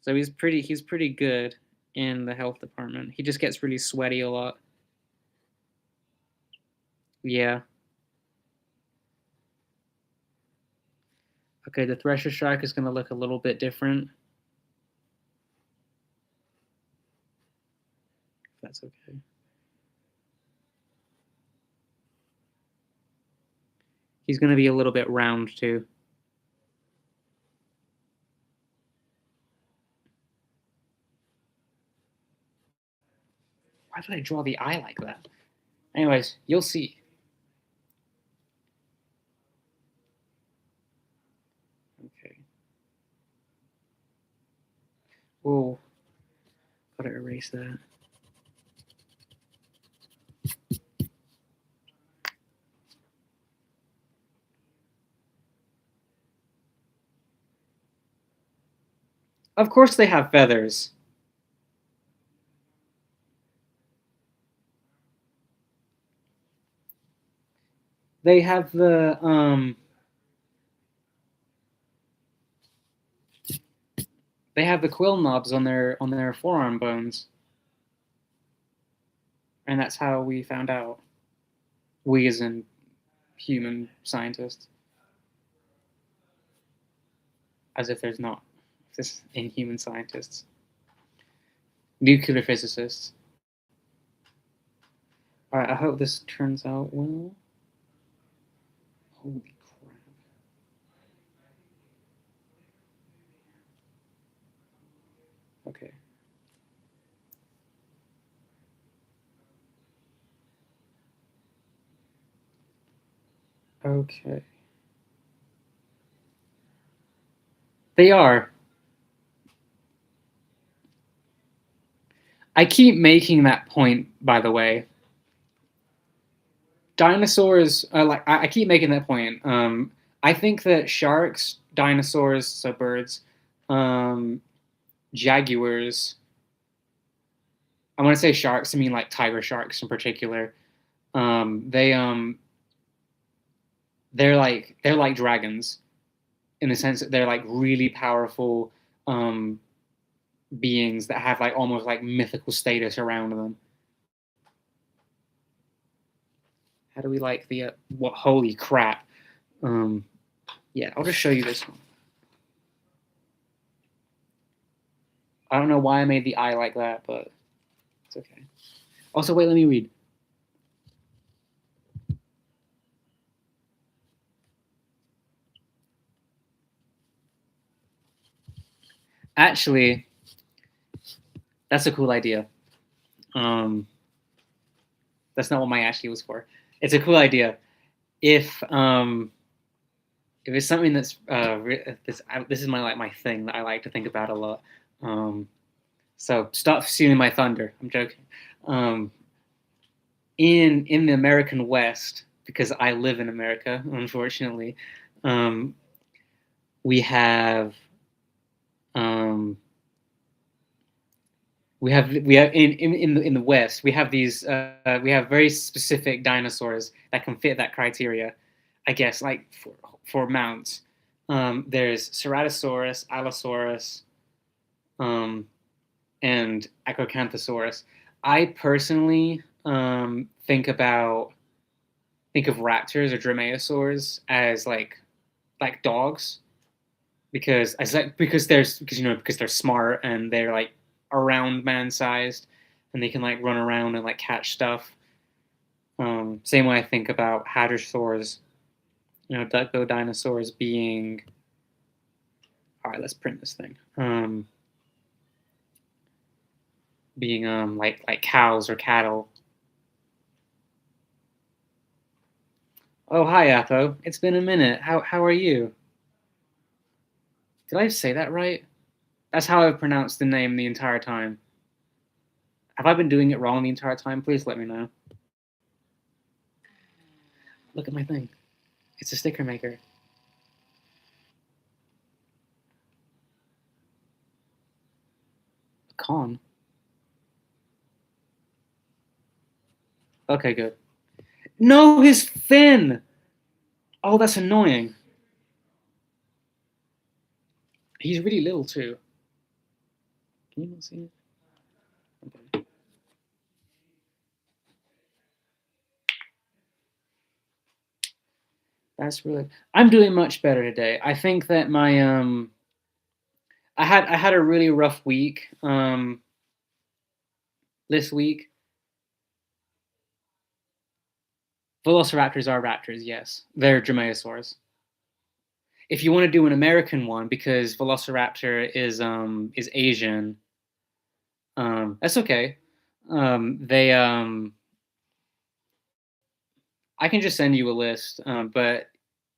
So he's pretty good in the health department. He just gets really sweaty a lot. Yeah. Okay, the thresher shark is going to look a little bit different. If that's okay. He's going to be a little bit round too. Why did I draw the eye like that? Anyways, you'll see. Okay. erase that. Of course they have feathers. They have the quill knobs on their forearm bones. And that's how we found out. We as in human scientists. As if there's not just inhuman scientists. Nuclear physicists. Alright, I hope this turns out well. Holy crap. Okay. Okay. They are. I keep making that point, by the way. Dinosaurs, I keep making that point. I think that sharks, dinosaurs, so birds, jaguars. I want to say sharks. I mean like tiger sharks in particular. They're like dragons, in the sense that they're like really powerful beings that have like almost like mythical status around them. How do we like the what? Holy crap! Yeah, I'll just show you this one. I don't know why I made the eye like that, but it's okay. Also, wait, let me read. Actually, that's a cool idea. That's not what my actually was for. It's a cool idea. If it's something that's this is my thing that I like to think about a lot. So stop stealing my thunder. I'm joking. In the American West, because I live in America, unfortunately, we have in the West we have these we have very specific dinosaurs that can fit that criteria, I guess, like for mounts. There's Ceratosaurus, Allosaurus, and Acrocanthosaurus. I personally think of raptors or dromaeosaurs as like dogs, because they're smart and they're like around man sized, and they can like run around and like catch stuff. Same way I think about hadrosaurs, duckbill dinosaurs being. All right, let's print this thing. Being like cows or cattle. Oh, hi, Atho. It's been a minute. How are you? Did I say that right? That's how I've pronounced the name the entire time. Have I been doing it wrong the entire time? Please let me know. Look at my thing. It's a sticker maker. A con. Okay, good. No, his fin! Oh, that's annoying. He's really little too. Can you not see it? Okay. That's really. I'm doing much better today. I think that my I had a really rough week this week. Velociraptors are raptors, yes. They're dromaeosaurs. If you want to do an American one, because Velociraptor is Asian, that's okay. They I can just send you a list, but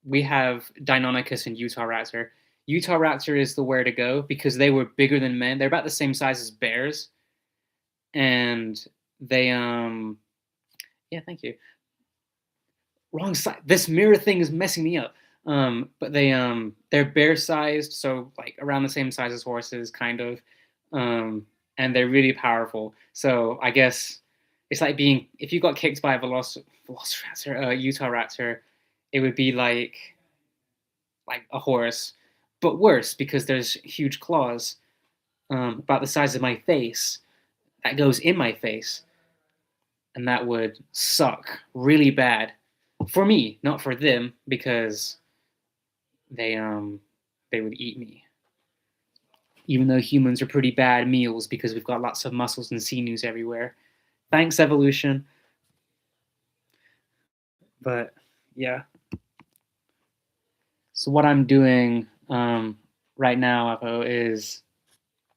we have Deinonychus and Utahraptor. Utahraptor is the where to go because they were bigger than men. They're about the same size as bears, and they yeah, thank you. Wrong side. This mirror thing is messing me up. But they're bear sized, so like around the same size as horses, kind of. And they're really powerful. So I guess it's like being if you got kicked by a velociraptor, Utah raptor, it would be like a horse, but worse because there's huge claws about the size of my face that goes in my face, and that would suck really bad for me, not for them, because they um they would eat me. Even though humans are pretty bad meals because we've got lots of muscles and sinews everywhere. Thanks, evolution. But yeah. So what I'm doing right now, Apo, is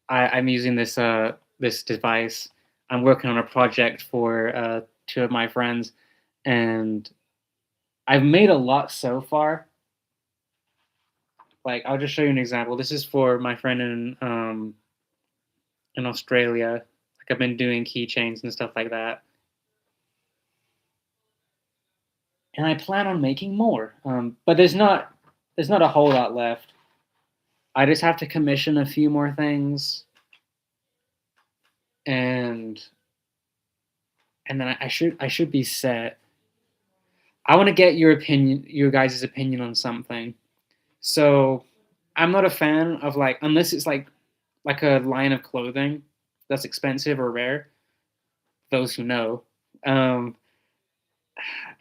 I'm using this device. I'm working on a project for two of my friends, and I've made a lot so far. Like I'll just show you an example. This is for my friend in Australia. Like I've been doing keychains and stuff like that, and I plan on making more. But there's not a whole lot left. I just have to commission a few more things, and then I should be set. I want to get your guys' opinion on something. So I'm not a fan of like unless it's like a line of clothing that's expensive or rare. Those who know, um,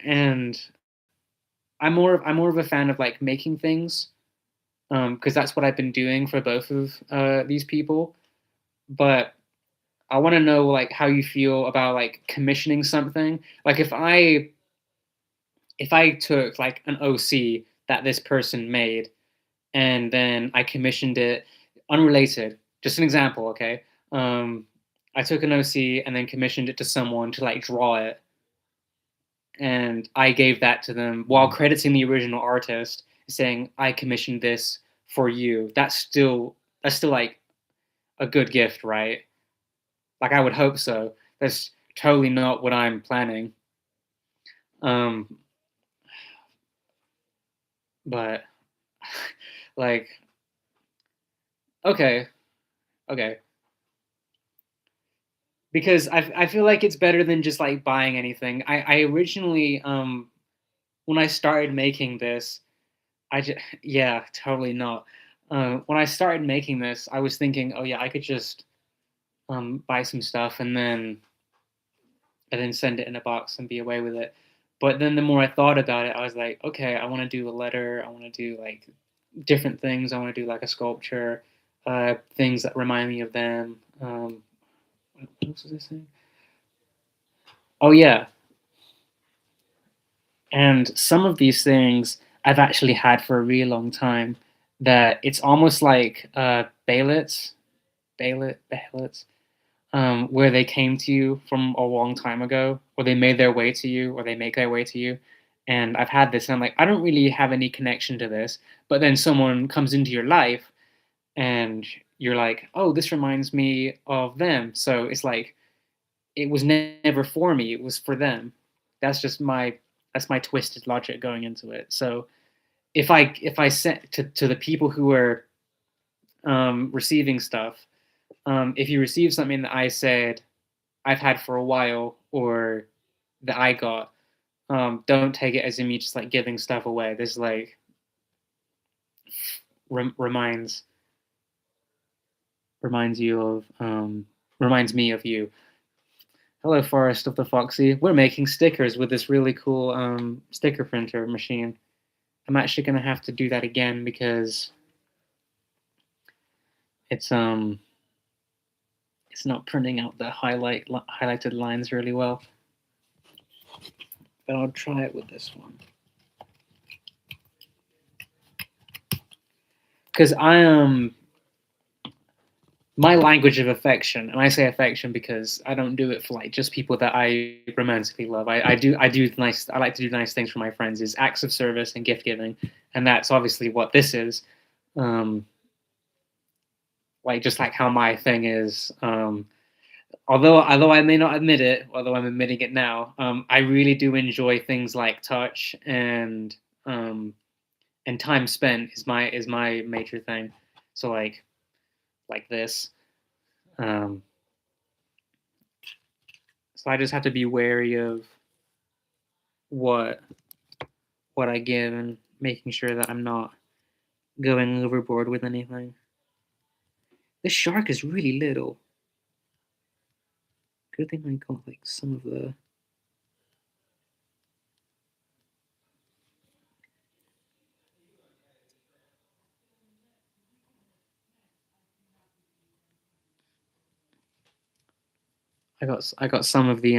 and I'm more of a fan of like making things because that's what I've been doing for both of these people. But I want to know like how you feel about like commissioning something. Like if I took like an OC that this person made and then I commissioned it unrelated. Just an example, okay? I took an OC and then commissioned it to someone to like draw it, and I gave that to them while crediting the original artist, saying I commissioned this for you. That's still like a good gift, right? Like I would hope so. That's totally not what I'm planning. Um, but like, okay, okay, because I feel like it's better than just like buying anything. I originally when I started making this, yeah, totally not. When I started making this, I was thinking, oh yeah, I could just buy some stuff and then send it in a box and be away with it. But then the more I thought about it, I was like, okay, I want to do a letter. I want to do like different things. I want to do like a sculpture, things that remind me of them. What else was I saying? Oh yeah, and some of these things I've actually had for a really long time. That it's almost like baillets, where they came to you from a long time ago, or they made their way to you, or they make their way to you. And I've had this, and I'm like, I don't really have any connection to this. But then someone comes into your life, and you're like, oh, this reminds me of them. So it's like it was never for me; it was for them. That's just my twisted logic going into it. So if I sent to the people who are receiving stuff, if you receive something that I said I've had for a while or that I got, don't take it as in me just like giving stuff away. This like reminds you of reminds me of you. Hello, Forest of the Foxy. We're making stickers with this really cool sticker printer machine. I'm actually gonna have to do that again because it's it's not printing out the highlighted lines really well. But I'll try it with this one. Because I am my language of affection, and I say affection because I don't do it for like just people that I romantically love. I like to do nice things for my friends, is acts of service and gift giving, and that's obviously what this is. Um, like just like how my thing is. Although I may not admit it, although I'm admitting it now, I really do enjoy things like touch um, and time spent is my major thing. So like this. Um, so I just have to be wary of what what I give and making sure that I'm not going overboard with anything. This shark is really little. Good thing I got like some of the. I got some of the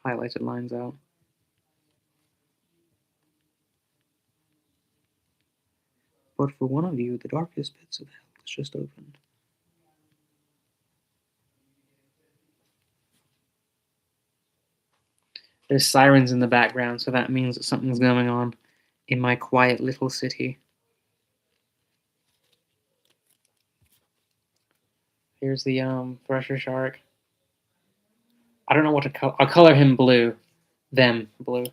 highlighted lines out. But for one of you, the darkest pits of hell is just opened. There's sirens in the background, so that means that something's going on in my quiet little city. Here's the thresher shark. I don't know what to color. I'll color him blue. Them blue.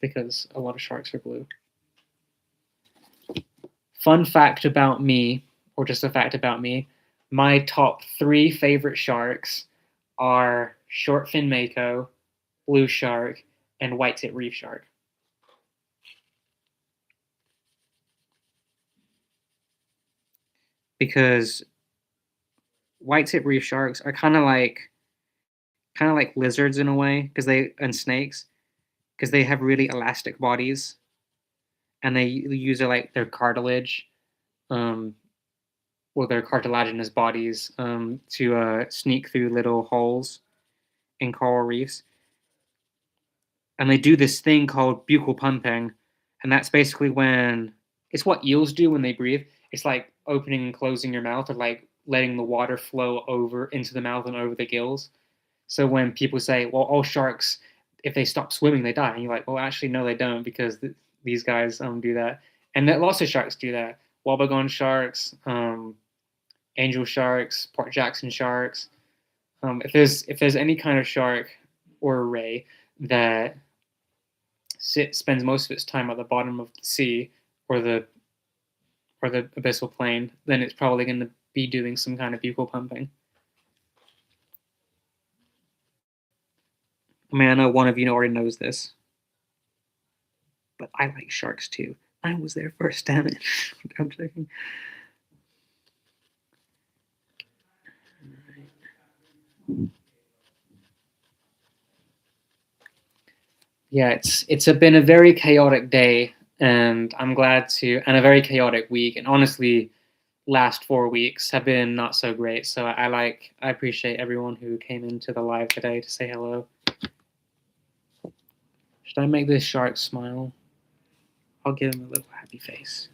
Because a lot of sharks are blue. Fun fact about me, or just a fact about me, my top 3 favorite sharks are short fin mako, blue shark, and white tip reef shark. Because white tip reef sharks are kind of like lizards in a way, because they and snakes, because they have really elastic bodies, and they use their cartilage, um, or their cartilaginous bodies, to sneak through little holes in coral reefs, and they do this thing called buccal pumping, and that's basically when it's what eels do when they breathe. It's like opening and closing your mouth, or like letting the water flow over into the mouth and over the gills. So when people say, "Well, all sharks, if they stop swimming, they die," and you're like, "Well, actually, no, they don't, because these guys do that, and that lots of sharks do that. Wobbegong sharks, angel sharks, Port Jackson sharks. If there's any kind of shark or ray that spends most of its time at the bottom of the sea or the abyssal plain, then it's probably going to be doing some kind of buccal pumping." I mean, I know one of you already knows this, but I like sharks too. I was there first, damn it. I'm joking. Yeah, it's been a very chaotic day, and I'm glad to, and a very chaotic week, and honestly, last 4 weeks have been not so great. So I appreciate everyone who came into the live today to say hello. Should I make this shark smile? I'll give him a little happy face.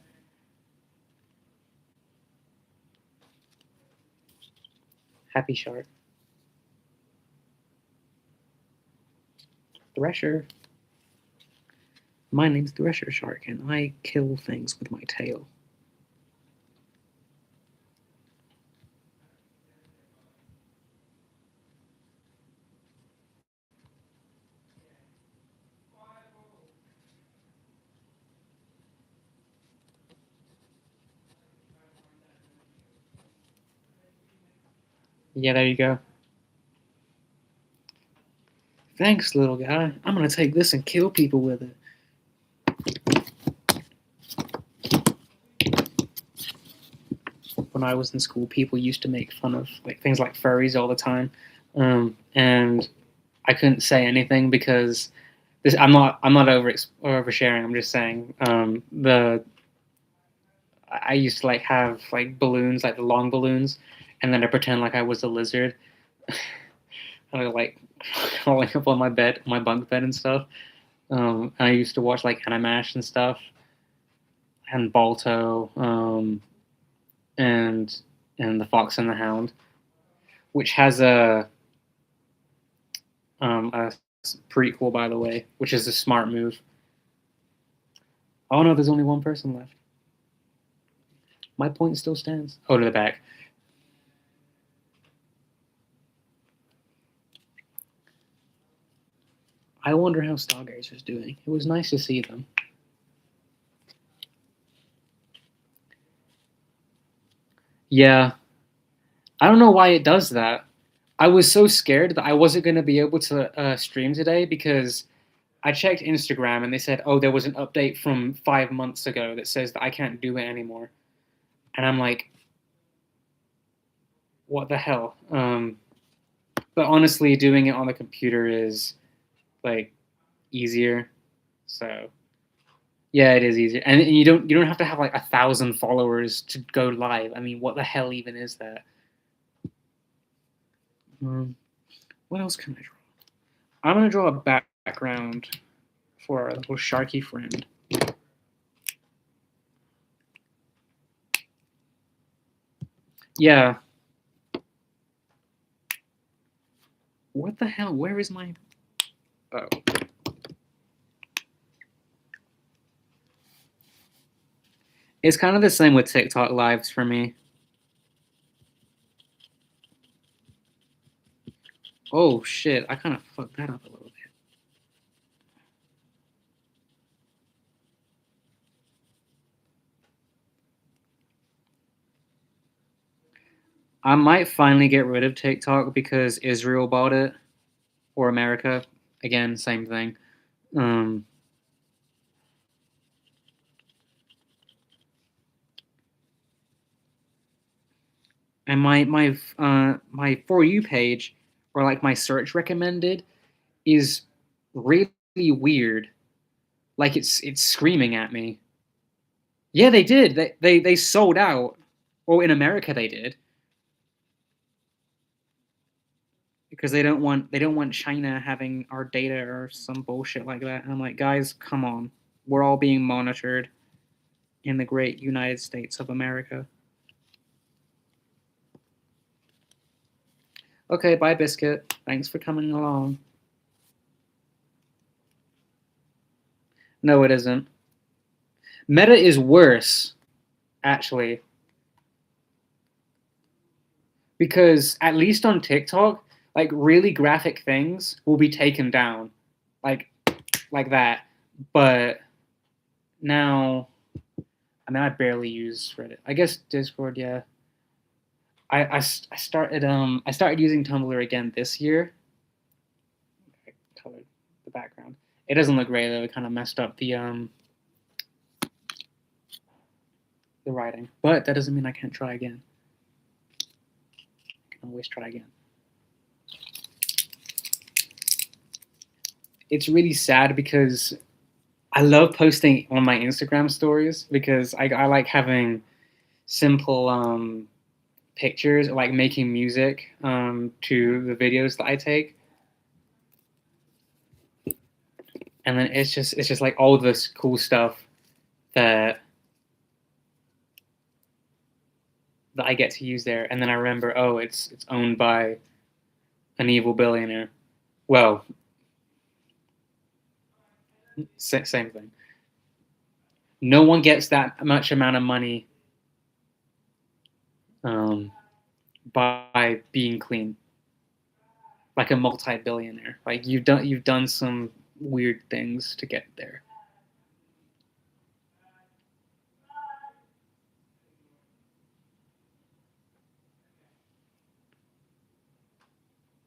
Happy shark. Thresher. My name's Thresher Shark, and I kill things with my tail. Yeah, there you go. Thanks, little guy. I'm gonna take this and kill people with it. When I was in school, people used to make fun of like things like furries all the time, and I couldn't say anything because I'm not oversharing. I'm just saying the I used to like have like balloons, like the long balloons, and then I pretend like I was a lizard. I like crawling up on my bunk bed and stuff. And I used to watch like Animash and stuff, and Balto, and the Fox and the Hound, which has a prequel, by the way, which is a smart move. Oh no, there's only one person left. My point still stands. Oh, to the back. I wonder how Stargazer's doing. It was nice to see them. Yeah, I don't know why it does that. I was so scared that I wasn't going to be able to stream today because I checked Instagram and they said, oh, there was an update from 5 months ago that says that I can't do it anymore. And I'm like, what the hell? But honestly, doing it on the computer is like easier. So yeah, it is easier, and you don't have to have like 1,000 followers to go live. I mean, what the hell even is that? What else can I draw? I'm gonna draw a background for our little Sharky friend. Yeah. What the hell? Where is my? Oh. It's kind of the same with TikTok lives for me. Oh shit! I kind of fucked that up a little bit. I might finally get rid of TikTok because Israel bought it, or America. Again, same thing. Um, and my For You page, or like my search recommended, is really weird. Like it's screaming at me. Yeah, they did. They sold out. Or in America they did. Because they don't want China having our data or some bullshit like that. And I'm like, guys, come on. We're all being monitored in the great United States of America. Okay, bye, Biscuit. Thanks for coming along. No, it isn't. Meta is worse, actually. Because at least on TikTok, like really graphic things will be taken down. Like that. But now, I mean, I barely use Reddit. I guess Discord, yeah. I started using Tumblr again this year. I colored the background. It doesn't look great though. It kind of messed up the writing, but that doesn't mean I can't try again. I can always try again. It's really sad because I love posting on my Instagram stories because I like having simple pictures, like making music to the videos that I take. And then it's just like all this cool stuff that I get to use there. And then I remember, oh, it's owned by an evil billionaire. Well, same thing. No one gets that much amount of money by being clean, like a multi-billionaire. Like you've done some weird things to get there.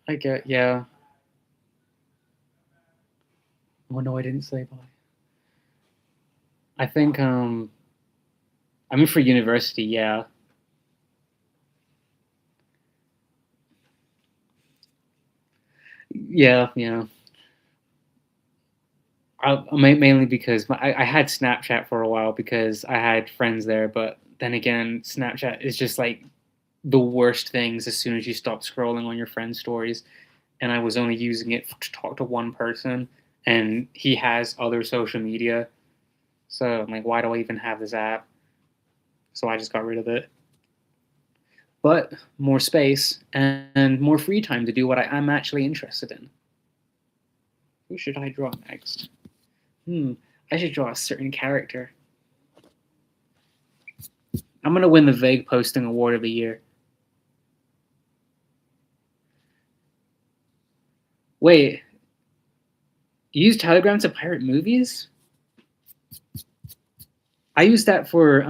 I get, yeah. Oh no, I didn't say bye. I think I mean for university, yeah. Yeah, yeah. Mainly because I had Snapchat for a while because I had friends there, but then again, Snapchat is just like the worst things as soon as you stop scrolling on your friends' stories. And I was only using it to talk to one person, and he has other social media. So I'm like, why do I even have this app? So I just got rid of it. But more space and more free time to do what I'm actually interested in. Who should I draw next? I should draw a certain character. I'm gonna win the Vague Posting Award of the Year. Wait, You use Telegram to pirate movies? I use that for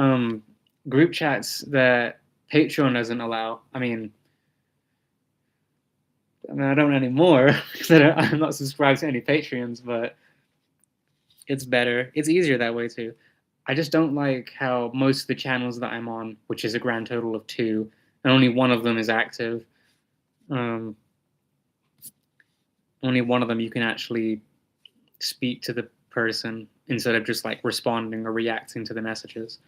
group chats that Patreon doesn't allow. I don't anymore because I'm not subscribed to any Patreons, but it's better. It's easier that way too. I just don't like how most of the channels that I'm on, which is a grand total of 2, and only one of them is active. Um, Only one of them you can actually speak to the person instead of just like responding or reacting to the messages.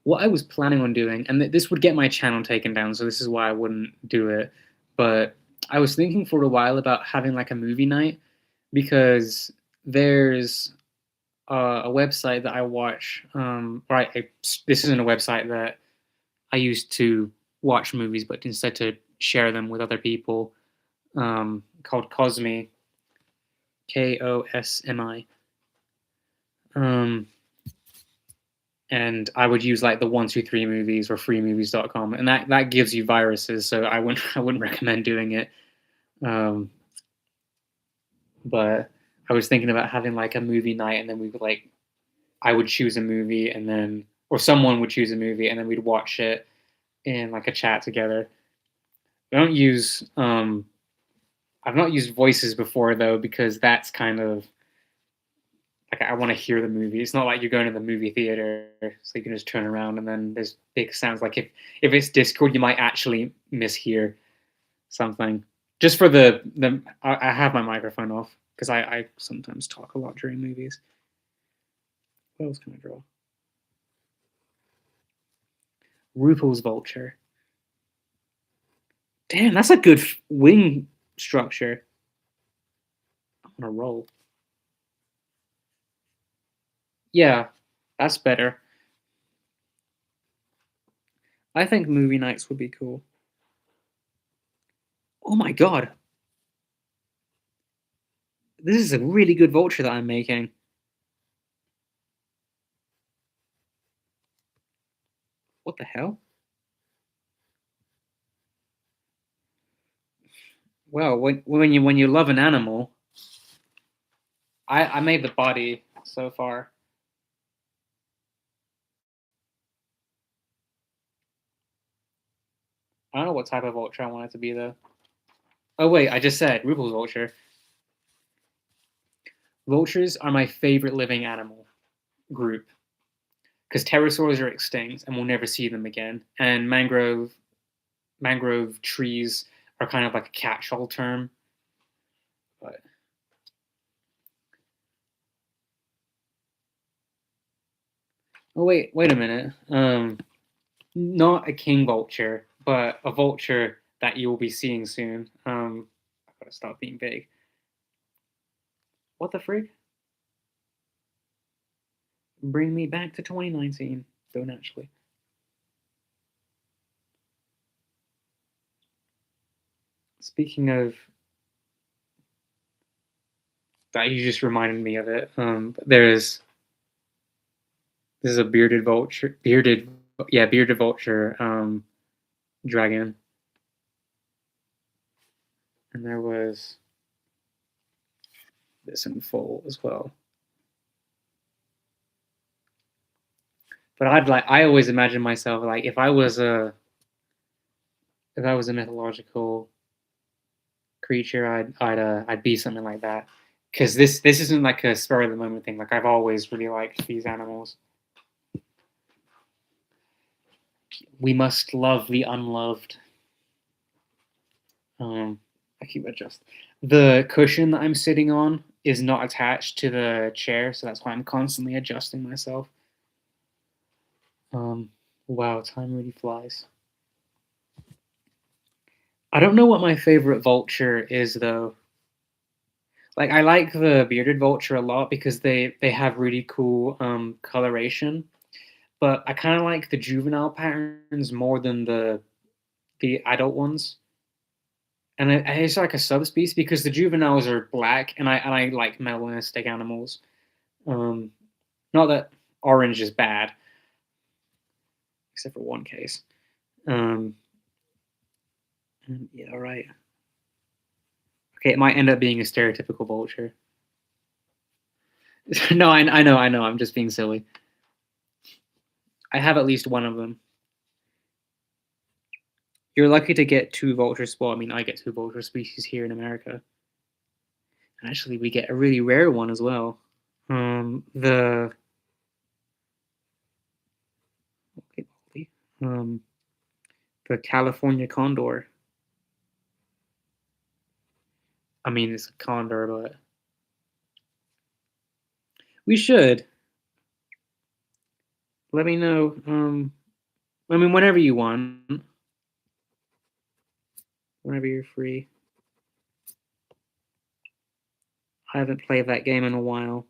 What I was planning on doing, and this would get my channel taken down, so this is why I wouldn't do it, but I was thinking for a while about having like a movie night because there's a website that I watch. This isn't a website that I used to watch movies, but instead to share them with other people, called Cosmi, Kosmi. And I would use like the 123 movies or freemovies.com, and that gives you viruses, so I wouldn't recommend doing it. But I was thinking about having like a movie night, and then we would like I would choose a movie, and then or someone would choose a movie, and then we'd watch it in like a chat together. I don't use I've not used voices before though, because that's kind of like I want to hear the movie. It's not like you're going to the movie theater, so you can just turn around and then there's big sounds. Like if it's Discord, you might actually mishear something. Just for I have my microphone off because I sometimes talk a lot during movies. What else can I draw? RuPaul's Vulture. Damn, that's a good wing structure. I'm on a roll. Yeah, that's better. I think movie nights would be cool. Oh my god. This is a really good vulture that I'm making. What the hell? Well, when you love an animal, I made the body so far. I don't know what type of vulture I want it to be though. Oh wait, I just said RuPaul's vulture. Vultures are my favorite living animal group because pterosaurs are extinct and we'll never see them again. And mangrove trees are kind of like a catch-all term. But oh wait a minute. Not a king vulture, but a vulture that you will be seeing soon. I've got to stop being vague. What the frig? Bring me back to 2019. Don't actually. Speaking of that, you just reminded me of it. There's a bearded vulture, bearded vulture dragon, and there was this in full as well. But I always imagine myself like if I was a mythological creature, I'd be something like that. Because this isn't like a spur of the moment thing. Like I've always really liked these animals. We must love the unloved. I keep adjusting. The cushion that I'm sitting on is not attached to the chair, so that's why I'm constantly adjusting myself. Wow, time really flies. I don't know what my favorite vulture is though. Like I like the bearded vulture a lot because they have really cool coloration, but I kind of like the juvenile patterns more than the adult ones. And it's like a subspecies because the juveniles are black, and I like melanistic animals. Not that orange is bad, except for one case. Um, yeah, all right. Okay, it might end up being a stereotypical vulture. No, I know. I'm just being silly. I have at least one of them. You're lucky to get two vultures. Well, I mean, I get two vulture species here in America. Actually, we get a really rare one as well. The um, the California condor. I mean, it's a condor, but we should. Let me know. I mean, whenever you want, whenever you're free. I haven't played that game in a while.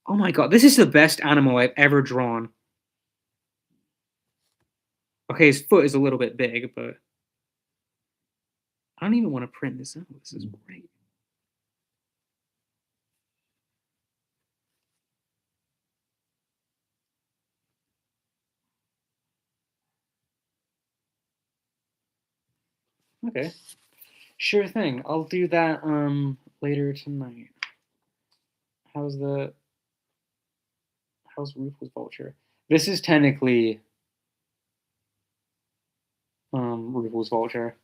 Oh my god, this is the best animal I've ever drawn. Okay, his foot is a little bit big, but I don't even want to print this out. This is great. Okay. Sure thing. I'll do that later tonight. How's the how's Ruthless Vulture? This is technically Ruthless Vulture.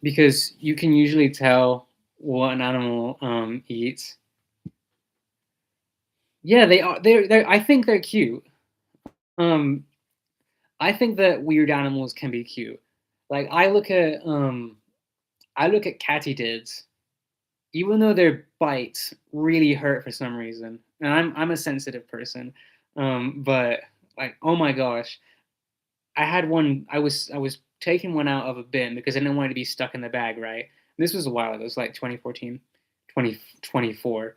Because you can usually tell what an animal eats. Yeah, they are. They're. I think they're cute. Um, I think that weird animals can be cute. Like I look at katydids, even though their bites really hurt for some reason, and I'm a sensitive person. But like, oh my gosh, I had one. I was taking one out of a bin because I didn't want it to be stuck in the bag. Right. This was a while ago. It was like 2014, 2024.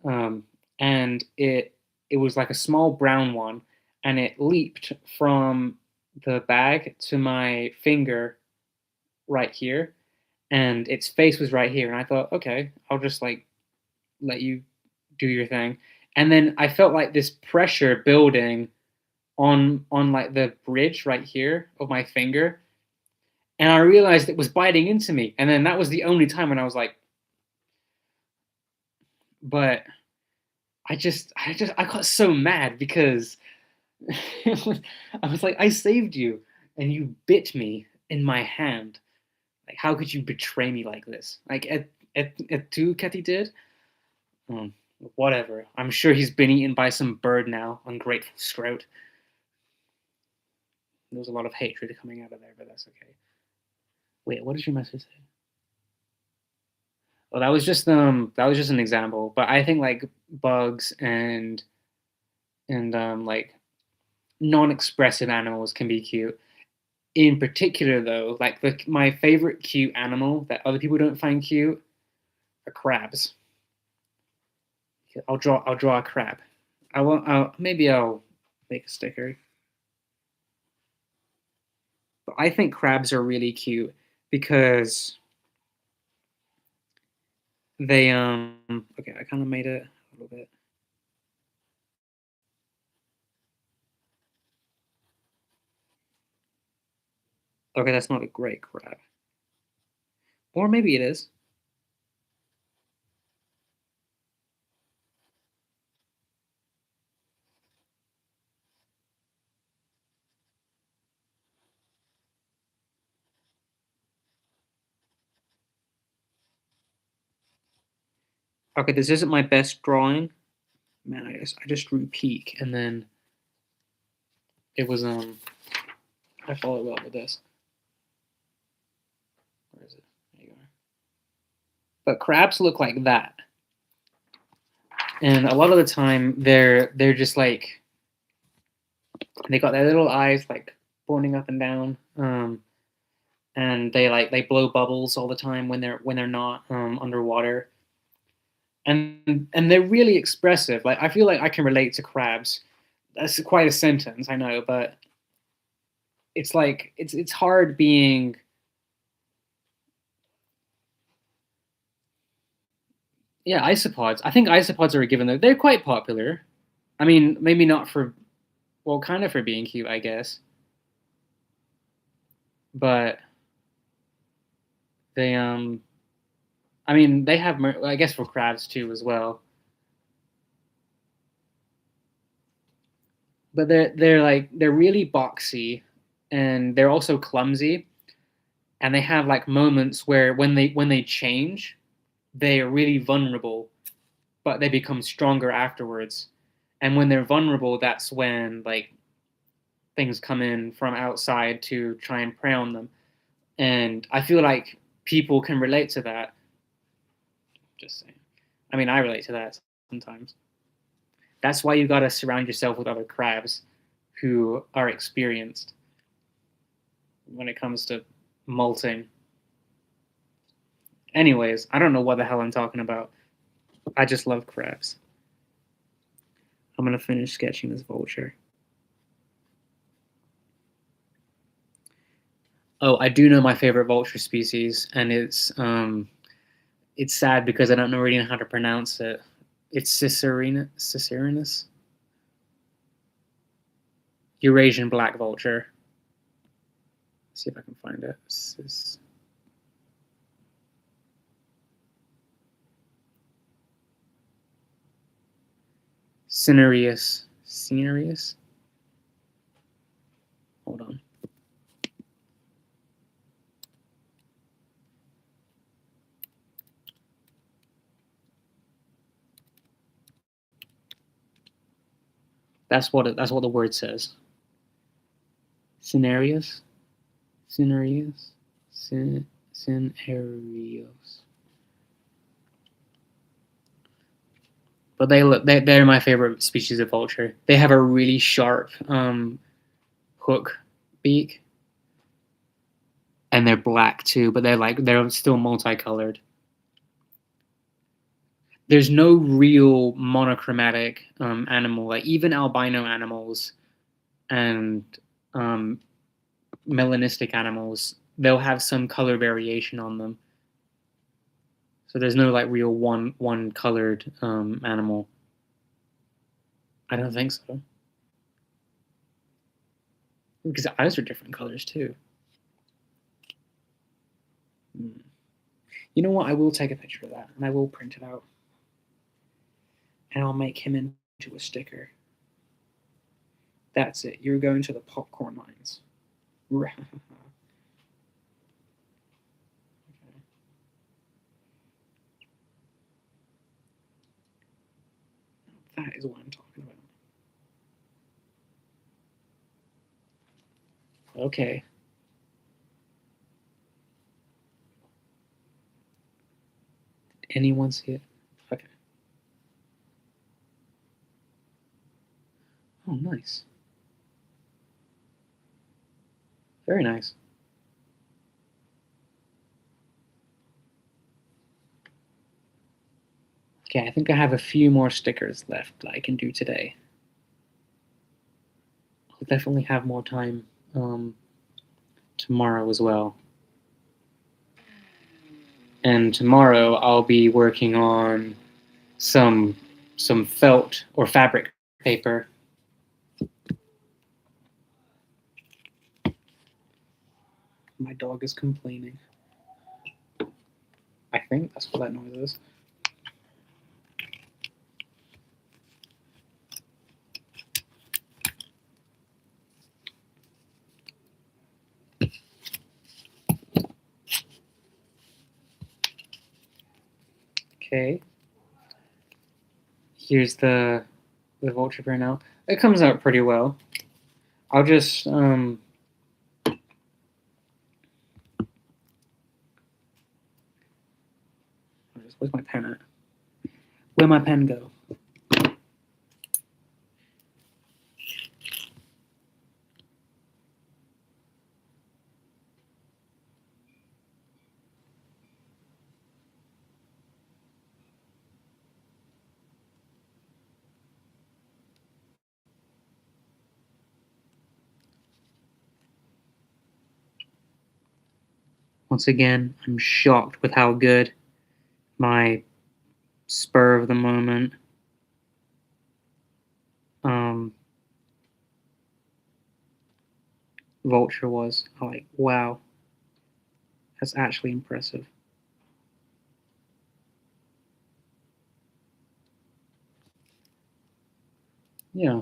um, and it was like a small brown one, and it leaped from the bag to my finger right here, and its face was right here, and I thought, okay, I'll just like let you do your thing, and then I felt like this pressure building on like the bridge right here of my finger, and I realized it was biting into me, and then that was the only time when I was like, but I got so mad because I was like, I saved you, and you bit me in my hand. Like, how could you betray me like this? Like, at two Ketty did. Um, Whatever. I'm sure he's been eaten by some bird now. Ungrateful sprout. There was a lot of hatred coming out of there, but that's okay. Wait, what did your message say? Well, that was just an example. But I think like bugs and like non-expressive animals can be cute. In particular, though, like my favorite cute animal that other people don't find cute are crabs. I'll draw a crab. Maybe I'll make a sticker. But I think crabs are really cute because they okay, I kind of made it a little bit. Okay, that's not a great crab. Or maybe it is. Okay, this isn't my best drawing. Man, I just drew peak and then it was I followed up with this. Where is it? There you are. But crabs look like that. And a lot of the time they're just like they got their little eyes like pointing up and down, and they blow bubbles all the time when they're not underwater, and they're really expressive. Like I feel like I can relate to crabs. That's quite a sentence, I know, but it's like it's hard being. Yeah, isopods. I think isopods are a given though. They're quite popular. I mean, maybe not for Well, kind of for being cute, I guess. But they I mean, they have I guess for crabs too as well. But they're really boxy, and they're also clumsy, and they have like moments where when they change, they are really vulnerable, but they become stronger afterwards. And when they're vulnerable, that's when like things come in from outside to try and prey on them. And I feel like people can relate to that. Just saying. I mean, I relate to that sometimes. That's why you gotta surround yourself with other crabs who are experienced when it comes to molting. Anyways, I don't know what the hell I'm talking about. I just love crabs. I'm gonna finish sketching this vulture. Oh, I do know my favorite vulture species, and it's sad because I don't really know how to pronounce it. It's Cicerinus, Eurasian black vulture. Let's see if I can find it. Cinereus. Hold on. That's what the word says. Cinereus. But they're my favorite species of vulture. They have a really sharp hook beak, and they're black too. But they're still multicolored. There's no real monochromatic animal. Like even albino animals and melanistic animals, they'll have some color variation on them. So there's no like real one colored animal. I don't think so. Because the eyes are different colors too. You know what? I will take a picture of that and I will print it out. And I'll make him into a sticker. That's it. You're going to the popcorn mines. That is what I'm talking about. Okay. Did anyone see it? Okay. Oh, nice. Very nice. Okay, I think I have a few more stickers left that I can do today. I'll definitely have more time tomorrow as well. And tomorrow I'll be working on some felt or fabric paper. My dog is complaining. I think that's what that noise is. Okay. Here's the vulture printout. It comes out pretty well. I'll just where's my pen at? Where'd my pen go? Once again, I'm shocked with how good my spur of the moment vulture was. I'm like, wow, that's actually impressive. Yeah.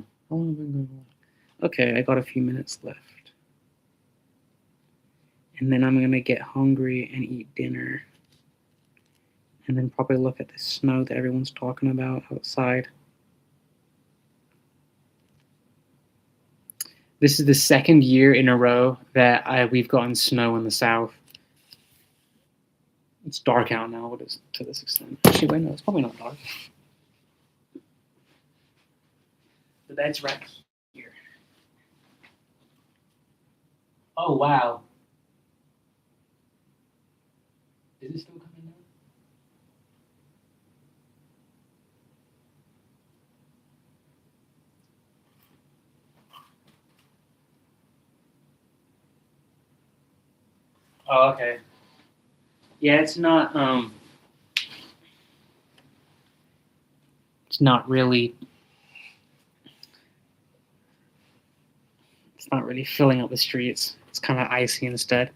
Okay, I got a few minutes left. And then I'm gonna get hungry and eat dinner. And then probably look at the snow that everyone's talking about outside. This is the second year in a row that we've gotten snow in the south. It's dark out now, but it's to this extent. Actually, wait, no, it's probably not dark. The bed's right here. Oh, wow. Is it still coming down? Oh, okay. Yeah, it's not really filling up the streets. It's kind of icy instead.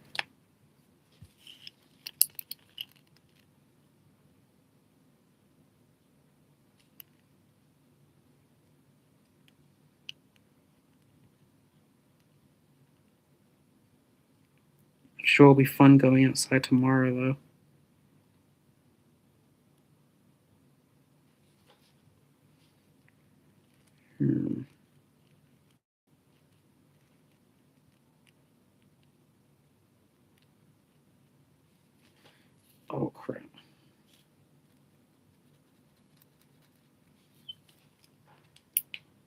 Sure, it'll be fun going outside tomorrow, though. Hmm. Oh, crap.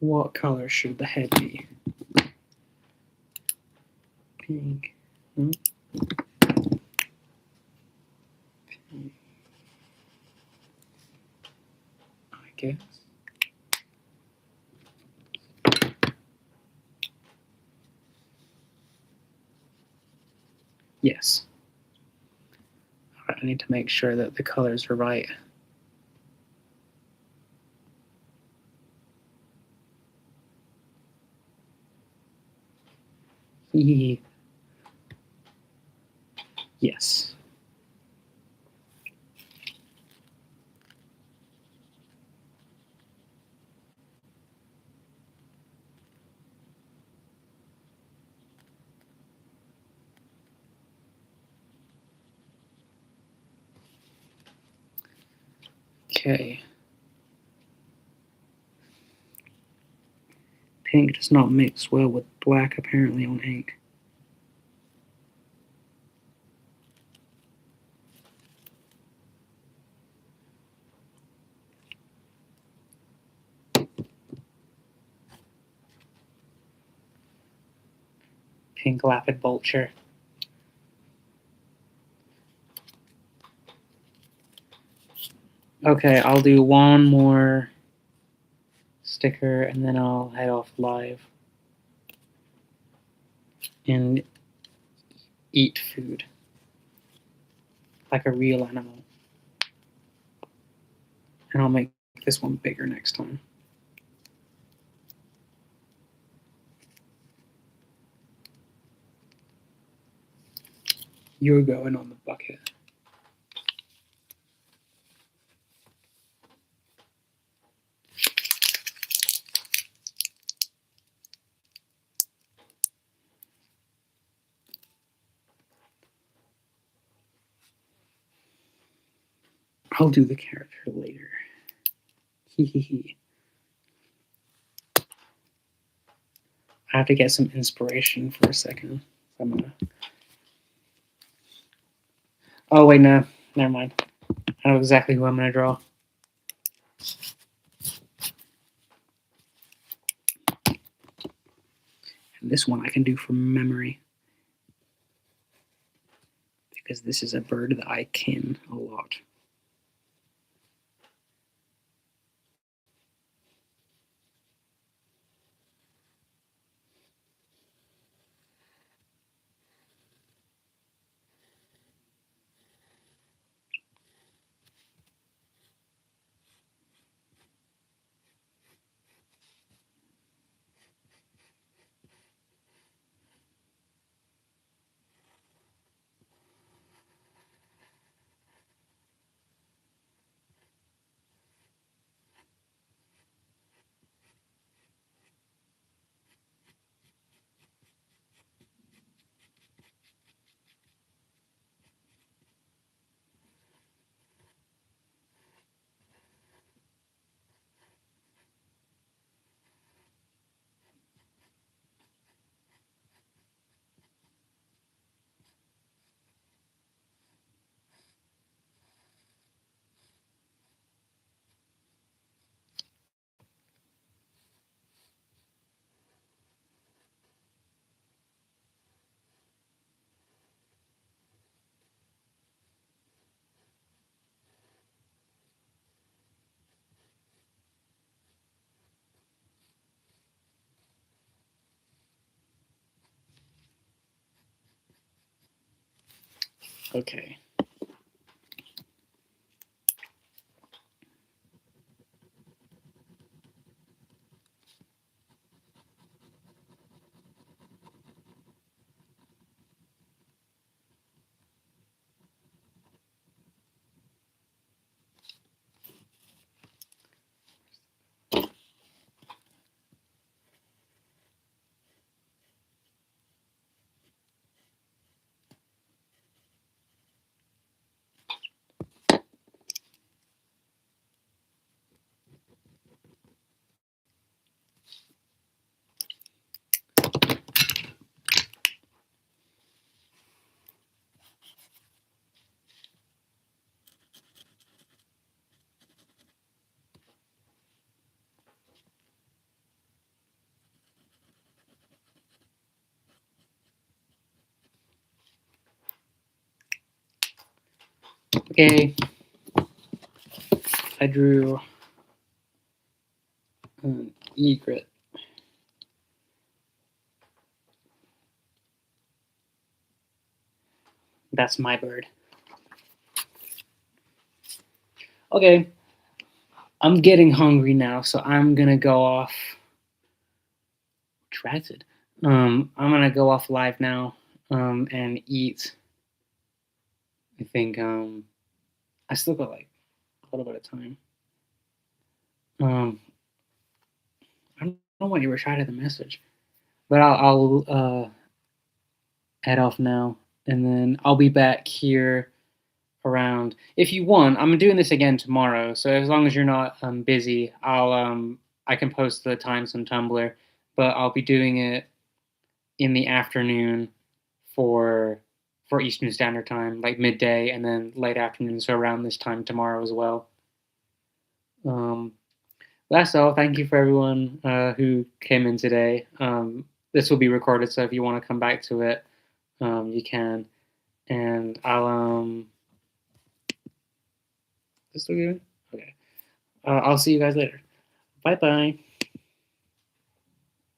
What color should the head be? Pink. Hmm? Pink. I guess. Yes. All right, I need to make sure that the colors are right. Yes. Okay. Pink does not mix well with black, apparently, on ink. Pink lapid vulture. Okay, I'll do one more sticker and then I'll head off live and eat food like a real animal. And I'll make this one bigger next time. You're going on the bucket. I'll do the character later. Hee hee hee. I have to get some inspiration for a second. I'm gonna. Oh wait, no, never mind. I know exactly who I'm gonna draw. And this one I can do from memory because this is a bird that I kin a lot. Okay. Okay. I drew an egret. That's my bird. Okay. I'm getting hungry now, so I'm gonna go off. Distracted. I'm gonna go off live now. And eat. I think I still got like a little bit of time. I don't know why you were shy to the message, but I'll head off now, and then I'll be back here around. If you want, I'm doing this again tomorrow. So as long as you're not busy, I can post the times on Tumblr, but I'll be doing it in the afternoon for Eastern Standard Time, like midday, and then late afternoon, so around this time tomorrow as well. Um, that's all. Thank you for everyone who came in today. This will be recorded, so if you want to come back to it, you can. And I'll this still good? Okay. I'll see you guys later. Bye bye.